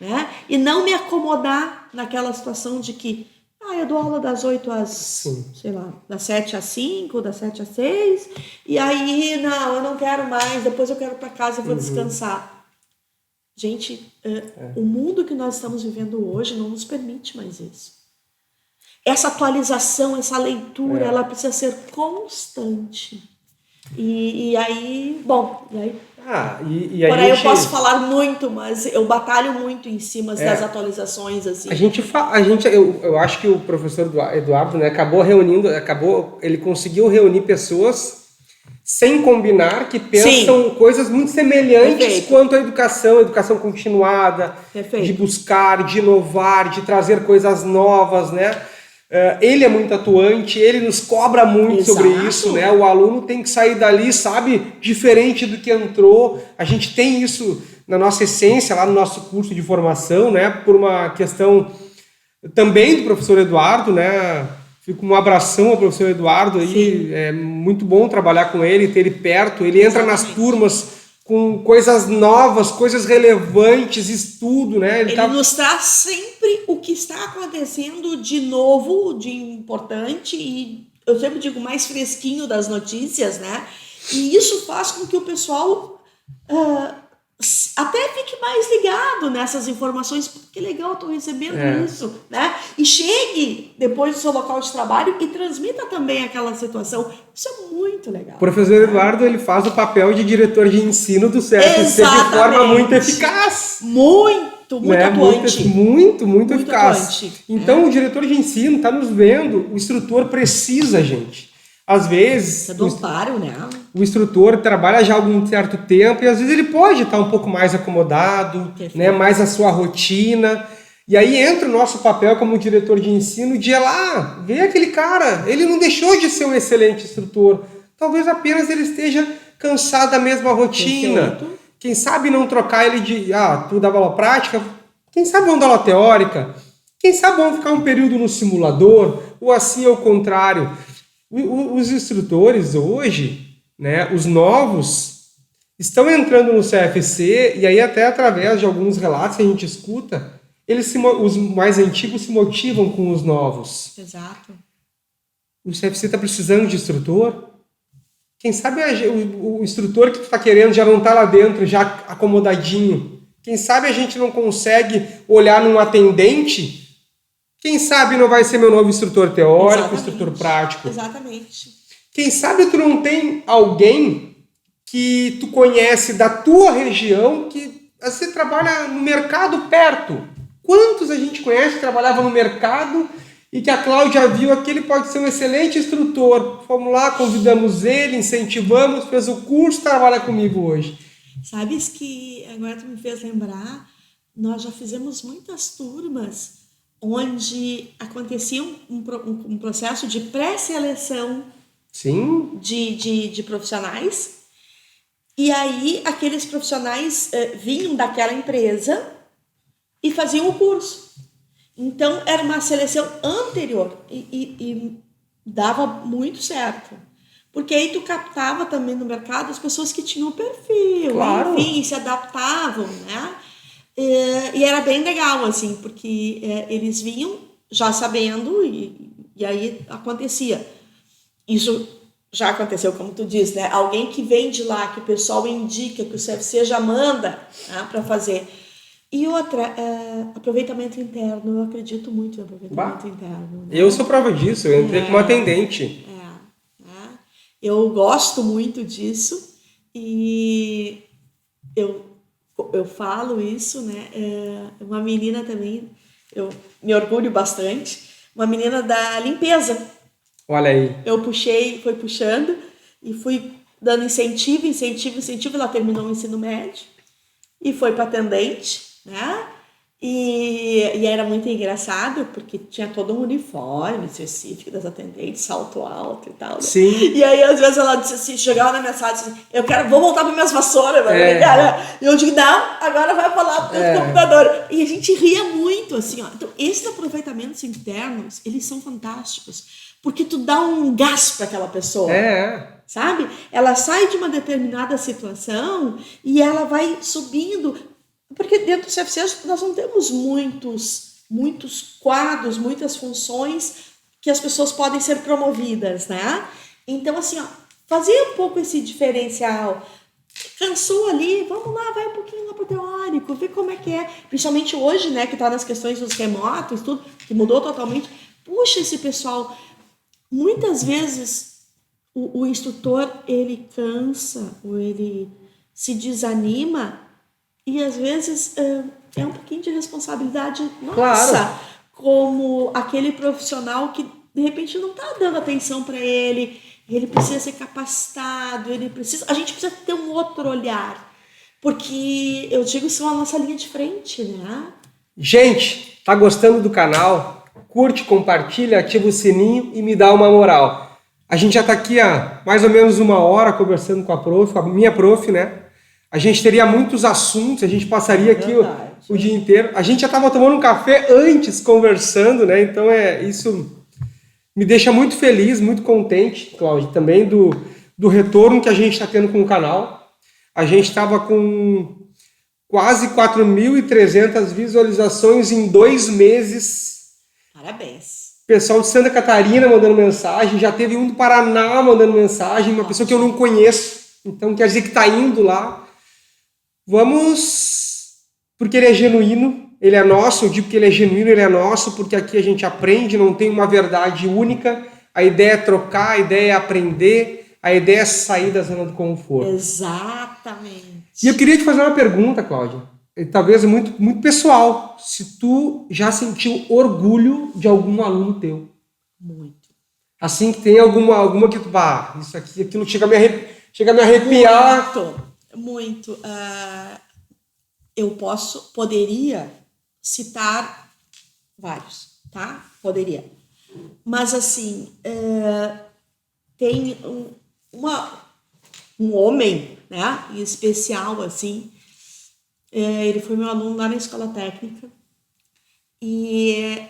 né? E não me acomodar naquela situação de que eu dou aula das 8 às, sei lá, das 7 às 5, das 7 às 6, e aí, não, eu não quero mais, depois eu quero ir para casa e vou descansar. Gente, o mundo que nós estamos vivendo hoje não nos permite mais isso. Essa atualização, essa leitura, ela precisa ser constante. E aí, bom, e aí... Por aí eu posso falar muito, mas eu batalho muito em cima das atualizações, assim. Eu acho que o professor Eduardo, né, ele conseguiu reunir pessoas sem combinar, que pensam coisas muito semelhantes quanto à educação continuada, de buscar, de inovar, de trazer coisas novas, né? Ele é muito atuante, ele nos cobra muito sobre isso, né? O aluno tem que sair dali, sabe, diferente do que entrou. A gente tem isso na nossa essência, lá no nosso curso de formação, né? Por uma questão também do professor Eduardo, né? Fico um abração ao professor Eduardo aí, é muito bom trabalhar com ele, ter ele perto. Ele entra nas turmas com coisas novas, coisas relevantes, estudo, né? Ele nos traz sempre o que está acontecendo de novo, de importante, e eu sempre digo mais fresquinho das notícias, né? E isso faz com que o pessoal até fique mais ligado nessas informações, porque legal, estou recebendo isso, né? E chegue depois do seu local de trabalho e transmita também aquela situação. Isso é muito legal. O professor Eduardo, ele faz o papel de diretor de ensino do CFC de forma muito eficaz. Muito atuante. Muito eficaz. Atuante. Então, o diretor de ensino está nos vendo, o instrutor precisa, gente. Às vezes, o instrutor trabalha já há algum certo tempo e às vezes ele pode estar um pouco mais acomodado, né, mais a sua rotina. E aí entra o nosso papel como diretor de ensino de ir lá, ver aquele cara. Ele não deixou de ser um excelente instrutor. Talvez apenas ele esteja cansado da mesma rotina. Quem sabe não trocar ele de, tu dava aula prática, quem sabe vamos dar aula teórica, quem sabe vamos ficar um período no simulador, ou assim ao contrário. Os instrutores hoje, né, os novos, estão entrando no CFC e aí até através de alguns relatos que a gente escuta, os mais antigos se motivam com os novos. Exato. O CFC está precisando de instrutor? Quem sabe o instrutor que tu está querendo já não está lá dentro, já acomodadinho. Quem sabe a gente não consegue olhar num atendente. Quem sabe não vai ser meu novo instrutor teórico, instrutor prático. Exatamente. Quem sabe tu não tem alguém que tu conhece da tua região que você trabalha no mercado perto. Quantos a gente conhece que trabalhava no mercado e que a Cláudia viu que ele pode ser um excelente instrutor. Fomos lá, convidamos ele, incentivamos, fez o curso, trabalha comigo hoje. Sabes que agora tu me fez lembrar, nós já fizemos muitas turmas onde acontecia um processo de pré-seleção de profissionais, e aí aqueles profissionais vinham daquela empresa e faziam o curso. Então era uma seleção anterior e dava muito certo, porque aí tu captava também no mercado as pessoas que tinham perfil, enfim, se adaptavam, né? E era bem legal, assim, porque eles vinham já sabendo e aí acontecia. Isso já aconteceu, como tu diz, né? Alguém que vem de lá, que o pessoal indica, que o CFC já manda, né, para fazer. E outra, aproveitamento interno. Eu acredito muito em aproveitamento interno. Né? Eu sou prova disso, eu entrei como atendente. Eu gosto muito disso e eu falo isso, né? Uma menina também, eu me orgulho bastante, uma menina da limpeza. Olha aí. Eu fui puxando e fui dando incentivo, ela terminou o ensino médio e foi para atendente, né? E era muito engraçado, porque tinha todo um uniforme específico das atendentes, salto alto e tal, né? Sim. E aí, às vezes, ela disse assim, chegava na minha sala e disse assim, vou voltar para minhas vassouras, vai brincar, né? E eu digo, não, agora vai falar pro computador. E a gente ria muito, assim, ó. Então, esses aproveitamentos internos, eles são fantásticos, porque tu dá um gás para aquela pessoa. Sabe? Ela sai de uma determinada situação e ela vai subindo. Porque dentro do CFC nós não temos muitos quadros, muitas funções que as pessoas podem ser promovidas, né? Então, assim, ó, fazer um pouco esse diferencial. Cansou ali, vamos lá, vai um pouquinho lá pro teórico, ver como é que é. Principalmente hoje, né, que tá nas questões dos remotos, tudo, que mudou totalmente. Puxa, esse pessoal, muitas vezes o instrutor, ele cansa, ou ele se desanima. E às vezes é um pouquinho de responsabilidade nossa, como aquele profissional que de repente não está dando atenção para ele precisa ser capacitado, a gente precisa ter um outro olhar, porque eu digo que são a nossa linha de frente, né? Gente, tá gostando do canal? Curte, compartilha, ativa o sininho e me dá uma moral. A gente já tá aqui há mais ou menos 1 hora conversando com a minha prof, né? A gente teria muitos assuntos, a gente passaria aqui o dia inteiro. A gente já estava tomando um café antes, conversando, né? Então isso me deixa muito feliz, muito contente, Cláudio, também do retorno que a gente está tendo com o canal. A gente estava com quase 4.300 visualizações em 2 meses. Parabéns. Pessoal de Santa Catarina mandando mensagem, já teve um do Paraná mandando mensagem, uma pessoa que eu não conheço. Então quer dizer que está indo lá. Vamos, porque ele é genuíno, ele é nosso, eu digo que ele é genuíno, ele é nosso, porque aqui a gente aprende, não tem uma verdade única, a ideia é trocar, a ideia é aprender, a ideia é sair da zona do conforto. Exatamente. E eu queria te fazer uma pergunta, Cláudia, talvez muito, muito pessoal, se tu já sentiu orgulho de algum aluno teu? Muito. Assim, que tem alguma que tu, isso aqui, aquilo chega a me arrepiar. Muito. Eu poderia citar vários, tá? Poderia. Mas, assim, tem um homem, né, em especial, assim, ele foi meu aluno lá na escola técnica, e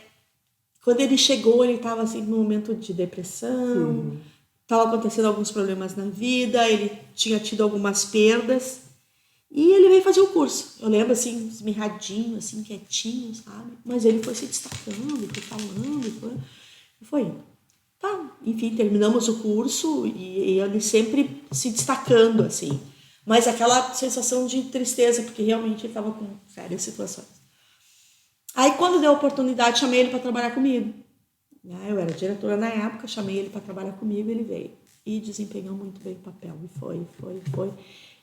quando ele chegou, ele estava, assim, num momento de depressão, estava acontecendo alguns problemas na vida, ele tinha tido algumas perdas, e ele veio fazer o curso. Eu lembro, assim, esmirradinho, assim, quietinho, sabe? Mas ele foi se destacando, foi falando, foi indo. Tá, enfim, terminamos o curso e ele sempre se destacando, assim. Mas aquela sensação de tristeza, porque realmente ele estava com sérias situações. Aí, quando deu a oportunidade, chamei ele para trabalhar comigo. Eu era diretora na época, chamei ele para trabalhar comigo, ele veio. E desempenhou muito bem o papel. E foi.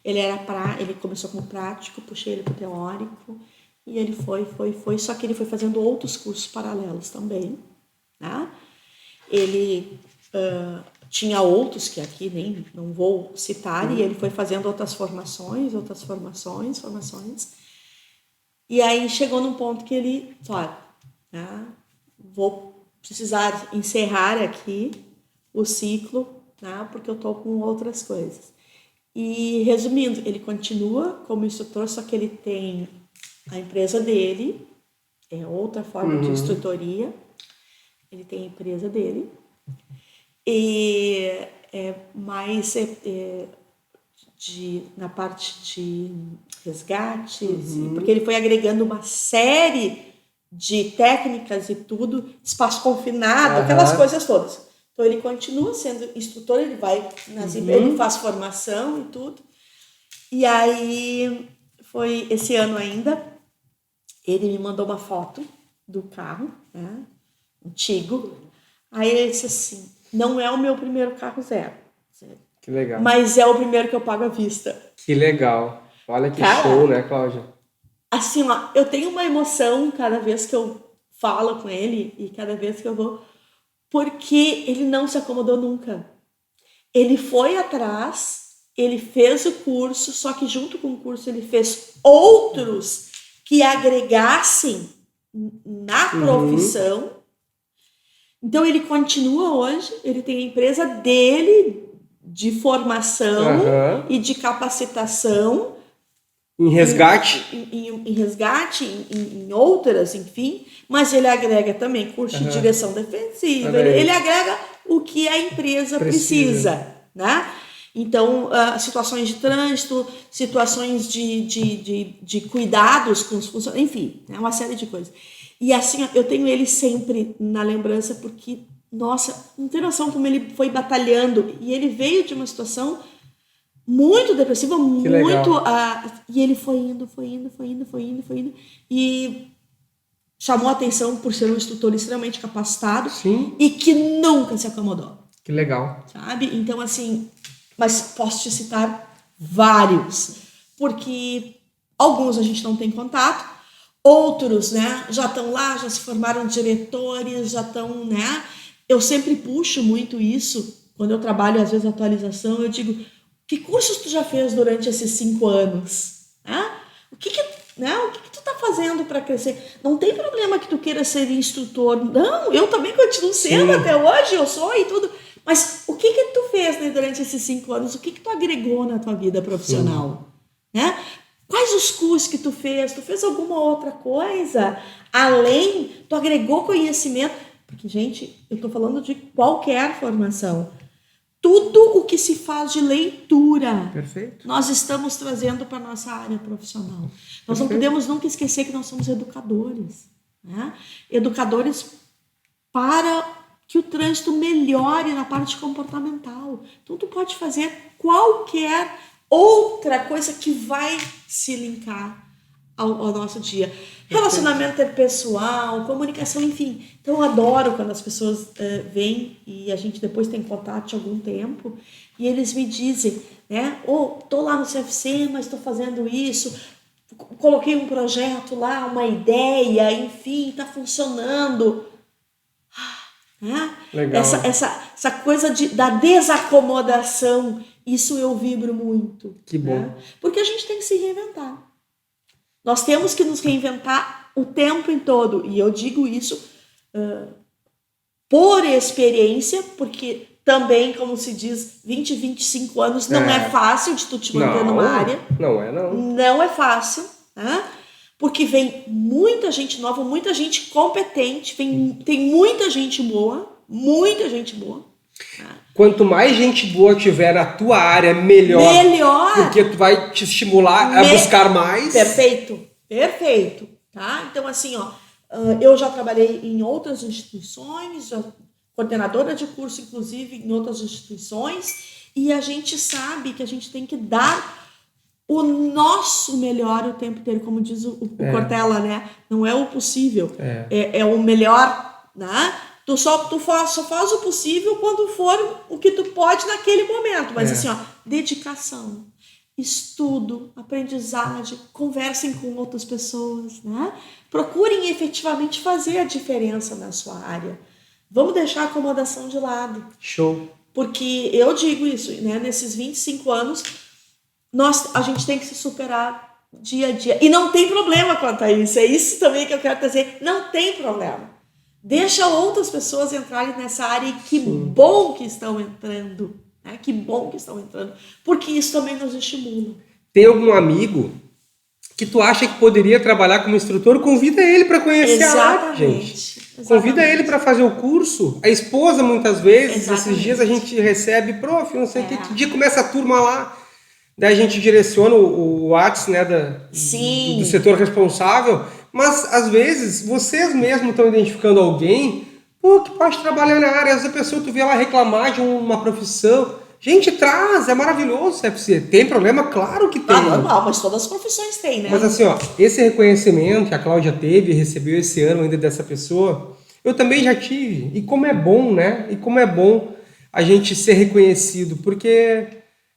Ele começou como prático, puxei ele para o teórico. E ele foi. Só que ele foi fazendo outros cursos paralelos também. Né? Ele tinha outros que aqui nem não vou citar. E ele foi fazendo outras formações. E aí chegou num ponto que ele falou, vou precisar encerrar aqui o ciclo, né, porque eu estou com outras coisas. E, resumindo, ele continua como instrutor, só que ele tem a empresa dele, é outra forma de instrutoria, ele tem a empresa dele, e é mais na parte de resgates, porque ele foi agregando uma série de técnicas e tudo, espaço confinado, aquelas coisas todas. Então ele continua sendo instrutor, ele vai ele faz formação e tudo. E aí foi esse ano ainda, ele me mandou uma foto do carro, né, antigo. Aí ele disse assim, não é o meu primeiro carro zero. Que legal. Mas é o primeiro que eu pago à vista. Que legal. Olha que show, né, Cláudia? Assim, ó, eu tenho uma emoção cada vez que eu falo com ele e cada vez que eu vou, porque ele não se acomodou nunca. Ele foi atrás, ele fez o curso, só que junto com o curso ele fez outros que agregassem na profissão. Então ele continua hoje, ele tem a empresa dele de formação e de capacitação. Em resgate. Em resgate, em outras, enfim, mas ele agrega também curso de direção defensiva, ele agrega o que a empresa precisa, né? Então, situações de trânsito, situações de cuidados com os funcionários, enfim, é uma série de coisas. E assim, eu tenho ele sempre na lembrança porque, nossa, não tem noção como ele foi batalhando. E ele veio de uma situação muito depressiva, e ele foi indo. E chamou a atenção por ser um instrutor extremamente capacitado. Sim. E que nunca se acomodou. Que legal. Sabe? Então, assim, mas posso te citar vários. Porque alguns a gente não tem contato. Outros, né, já estão lá, já se formaram diretores, já estão, né? Eu sempre puxo muito isso, quando eu trabalho, às vezes, atualização, eu digo, que cursos tu já fez durante esses 5 anos? Né? O que tu tá fazendo para crescer? Não tem problema que tu queira ser instrutor. Não, eu também continuo sendo até hoje, eu sou e tudo. Mas o que tu fez, né, durante esses 5 anos? O que tu agregou na tua vida profissional? Né? Quais os cursos que tu fez? Tu fez alguma outra coisa? Além, tu agregou conhecimento? Porque, gente, eu tô falando de qualquer formação. Tudo o que se faz de leitura, perfeito, nós estamos trazendo para a nossa área profissional. Nós não podemos nunca esquecer que nós somos educadores. Né? Educadores para que o trânsito melhore na parte comportamental. Então, tu pode fazer qualquer outra coisa que vai se linkar ao nosso dia. Relacionamento interpessoal, comunicação, enfim. Então eu adoro quando as pessoas vêm e a gente depois tem contato de algum tempo e eles me dizem, né? Tô lá no CFC, mas estou fazendo isso, coloquei um projeto lá, uma ideia, enfim, está funcionando. Né? Legal. Essa coisa da desacomodação, isso eu vibro muito. Que bom. Né? Porque a gente tem que se reinventar. Nós temos que nos reinventar o tempo em todo. E eu digo isso por experiência, porque também, como se diz, 20, 25 anos não é fácil de tu te manter numa área. Não é fácil. Né? Porque vem muita gente nova, muita gente competente, tem muita gente boa. Quanto mais gente boa tiver na tua área, melhor. Porque tu vai te estimular a buscar mais. Perfeito. Tá? Então, assim, eu já trabalhei em outras instituições, coordenadora de curso, inclusive, em outras instituições, e a gente sabe que a gente tem que dar o nosso melhor o tempo inteiro, como diz o Cortella, né? Não é o possível, é o melhor, né? Tu só faz o possível quando for o que tu pode naquele momento. Mas assim, dedicação, estudo, aprendizagem, conversem com outras pessoas, né? Procurem efetivamente fazer a diferença na sua área. Vamos deixar a acomodação de lado. Show. Porque eu digo isso, né? Nesses 25 anos, a gente tem que se superar dia a dia. E não tem problema quanto a isso. É isso também que eu quero dizer. Não tem problema. Deixa outras pessoas entrarem nessa área e que bom que estão entrando. Né? Que bom que estão entrando. Porque isso também nos estimula. Tem algum amigo que tu acha que poderia trabalhar como instrutor? Convida ele para conhecer a área, gente. Convida ele para fazer o curso. A esposa, muitas vezes, esses dias a gente recebe, prof, não sei que dia começa a turma lá. Daí a gente direciona o WhatsApp, né, do setor responsável. Mas, às vezes, vocês mesmos estão identificando alguém que pode trabalhar na área. Às vezes a pessoa, tu vê ela reclamar de uma profissão. Gente, traz, é maravilhoso, CFC. Tem problema? Claro que tem. Normal, mas todas as profissões têm, né? Mas assim, esse reconhecimento que a Cláudia teve e recebeu esse ano ainda dessa pessoa, eu também já tive. E como é bom, né? E como é bom a gente ser reconhecido, porque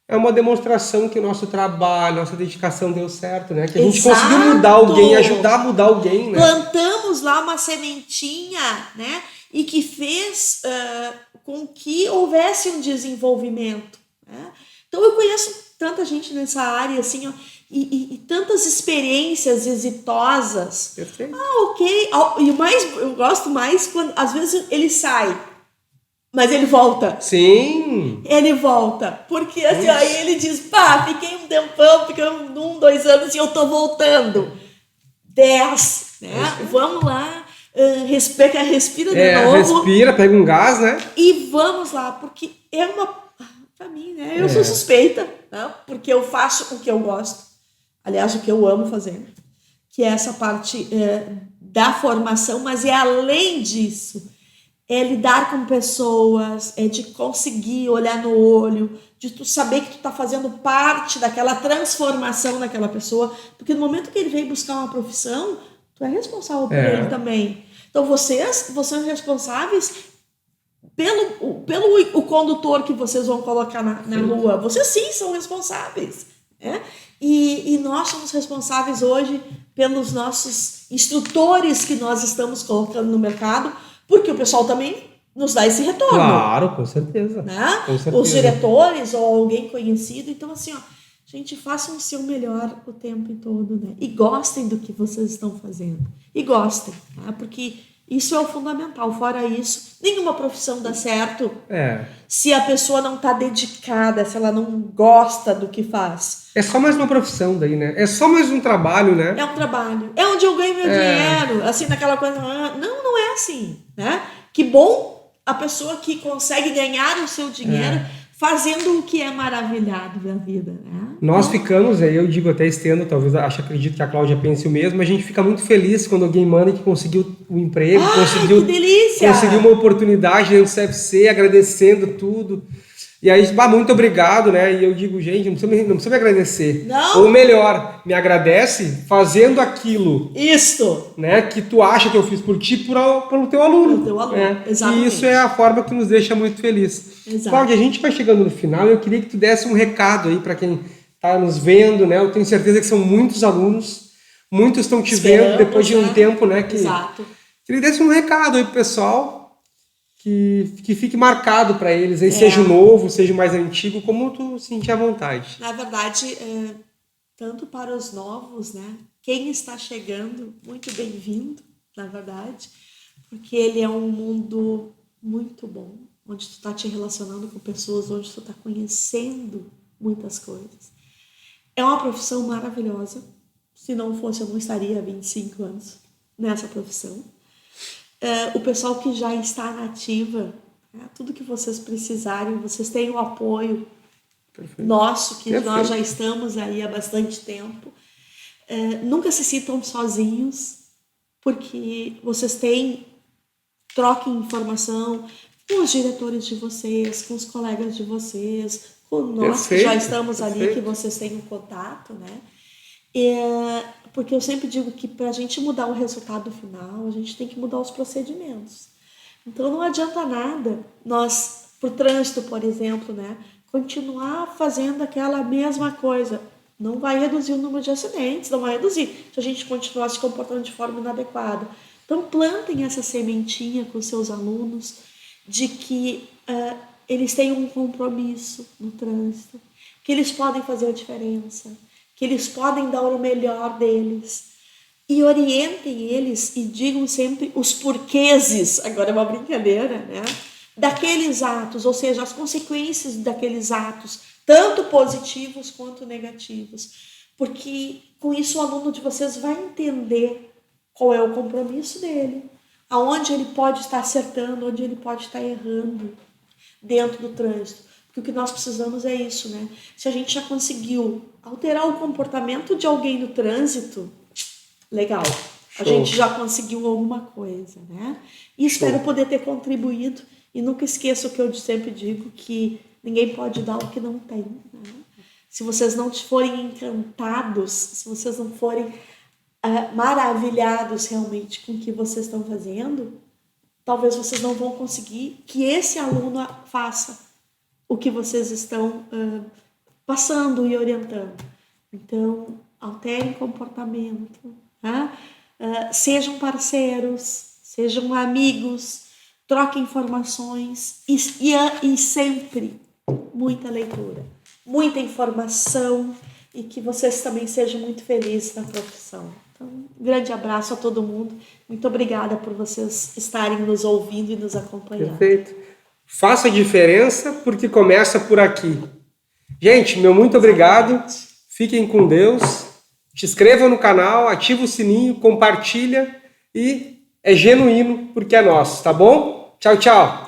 é uma demonstração que o nosso trabalho, nossa dedicação deu certo, né? Que a gente conseguiu mudar alguém, ajudar a mudar alguém, né? Plantamos lá uma sementinha, né? E que fez com que houvesse um desenvolvimento. Né? Então eu conheço tanta gente nessa área, assim, ó, e tantas experiências exitosas. Perfeito. Ok. E o mais, eu gosto mais quando, às vezes, ele sai, mas ele volta. Sim. Ele volta. Porque, assim, aí ele diz, pá, fiquei um tempão, fiquei 1, 2 anos e eu tô voltando. 10, né? Vamos lá, respira de novo. Respira, pega um gás, né? E vamos lá, porque é pra mim, né? Eu sou suspeita, né? Porque eu faço o que eu gosto. Aliás, o que eu amo fazer. Que é essa parte da formação, mas é além disso. É lidar com pessoas, é de conseguir olhar no olho, de tu saber que tu tá fazendo parte daquela transformação daquela pessoa, porque no momento que ele vem buscar uma profissão, tu é responsável por ele também. Então vocês são responsáveis pelo o condutor que vocês vão colocar na rua. Vocês sim são responsáveis, né? E nós somos responsáveis hoje pelos nossos instrutores que nós estamos colocando no mercado, porque o pessoal também nos dá esse retorno. Claro, com certeza. Né? Com certeza. Os diretores ou alguém conhecido. Então, assim, ó, gente, façam o seu melhor o tempo todo, né? E gostem do que vocês estão fazendo. E gostem, tá? Porque isso é o fundamental. Fora isso, nenhuma profissão dá certo se a pessoa não está dedicada, se ela não gosta do que faz. É só mais uma profissão daí, né? É só mais um trabalho, né? É um trabalho. É onde eu ganho meu dinheiro. Assim, naquela coisa... Não é assim, né? Que bom a pessoa que consegue ganhar o seu dinheiro fazendo o que é maravilhado da vida, né? Nós ficamos, eu digo até estendo, talvez, acredito que a Cláudia pense o mesmo, a gente fica muito feliz quando alguém manda que conseguiu o emprego, que delícia! conseguiu uma oportunidade dentro do CFC, agradecendo tudo. E aí, muito obrigado, né? E eu digo, gente, não precisa me agradecer. Não. Ou melhor, me agradece fazendo aquilo. Isto. Né? Que tu acha que eu fiz por ti, pelo teu aluno. Pelo teu aluno, né? exatamente. E isso é a forma que nos deixa muito feliz. Exato. Cláudia, a gente vai chegando no final e eu queria que tu desse um recado aí para quem está nos vendo, né? Eu tenho certeza que são muitos alunos, muitos estão te vendo depois de um tempo, né? Exato. Que ele desse um recado aí pro pessoal. Que fique marcado para eles, aí, seja o novo, seja o mais antigo, como tu sentir à vontade. Na verdade, tanto para os novos, né? Quem está chegando, muito bem-vindo, na verdade, porque ele é um mundo muito bom, onde tu está te relacionando com pessoas, onde tu está conhecendo muitas coisas. É uma profissão maravilhosa. Se não fosse, eu não estaria há 25 anos nessa profissão. O pessoal que já está na ativa, né? Tudo que vocês precisarem, vocês têm o apoio nosso, que nós já estamos aí há bastante tempo. Nunca se sintam sozinhos, porque vocês troquem informação com os diretores de vocês, com os colegas de vocês, com nós que já estamos ali, que vocês têm um contato, né? Porque eu sempre digo que para a gente mudar o resultado final, a gente tem que mudar os procedimentos. Então não adianta nada nós, pro trânsito, por exemplo, né, continuar fazendo aquela mesma coisa. Não vai reduzir o número de acidentes, não vai reduzir se a gente continuar se comportando de forma inadequada. Então plantem essa sementinha com seus alunos de que eles têm um compromisso no trânsito, que eles podem fazer a diferença, que eles podem dar o melhor deles. E orientem eles e digam sempre os porquês, agora é uma brincadeira, né? Daqueles atos, ou seja, as consequências daqueles atos, tanto positivos quanto negativos. Porque com isso o aluno de vocês vai entender qual é o compromisso dele, aonde ele pode estar acertando, onde ele pode estar errando dentro do trânsito. Porque o que nós precisamos é isso, né? Se a gente já conseguiu alterar o comportamento de alguém no trânsito, legal. A gente já conseguiu alguma coisa, né? E espero poder ter contribuído. E nunca esqueça o que eu sempre digo, que ninguém pode dar o que não tem, né? Se vocês não forem encantados, se vocês não forem maravilhados realmente com o que vocês estão fazendo, talvez vocês não vão conseguir que esse aluno faça o que vocês estão passando e orientando. Então, alterem comportamento, né? Sejam parceiros, sejam amigos, troquem informações e sempre muita leitura. muita informação e que vocês também sejam muito felizes na profissão. Então, um grande abraço a todo mundo. Muito obrigada por vocês estarem nos ouvindo e nos acompanhando. Perfeito. Faça a diferença porque começa por aqui. Gente, meu muito obrigado. Fiquem com Deus. Se inscrevam no canal, ativa o sininho, compartilha e é genuíno porque é nosso, tá bom? Tchau, tchau.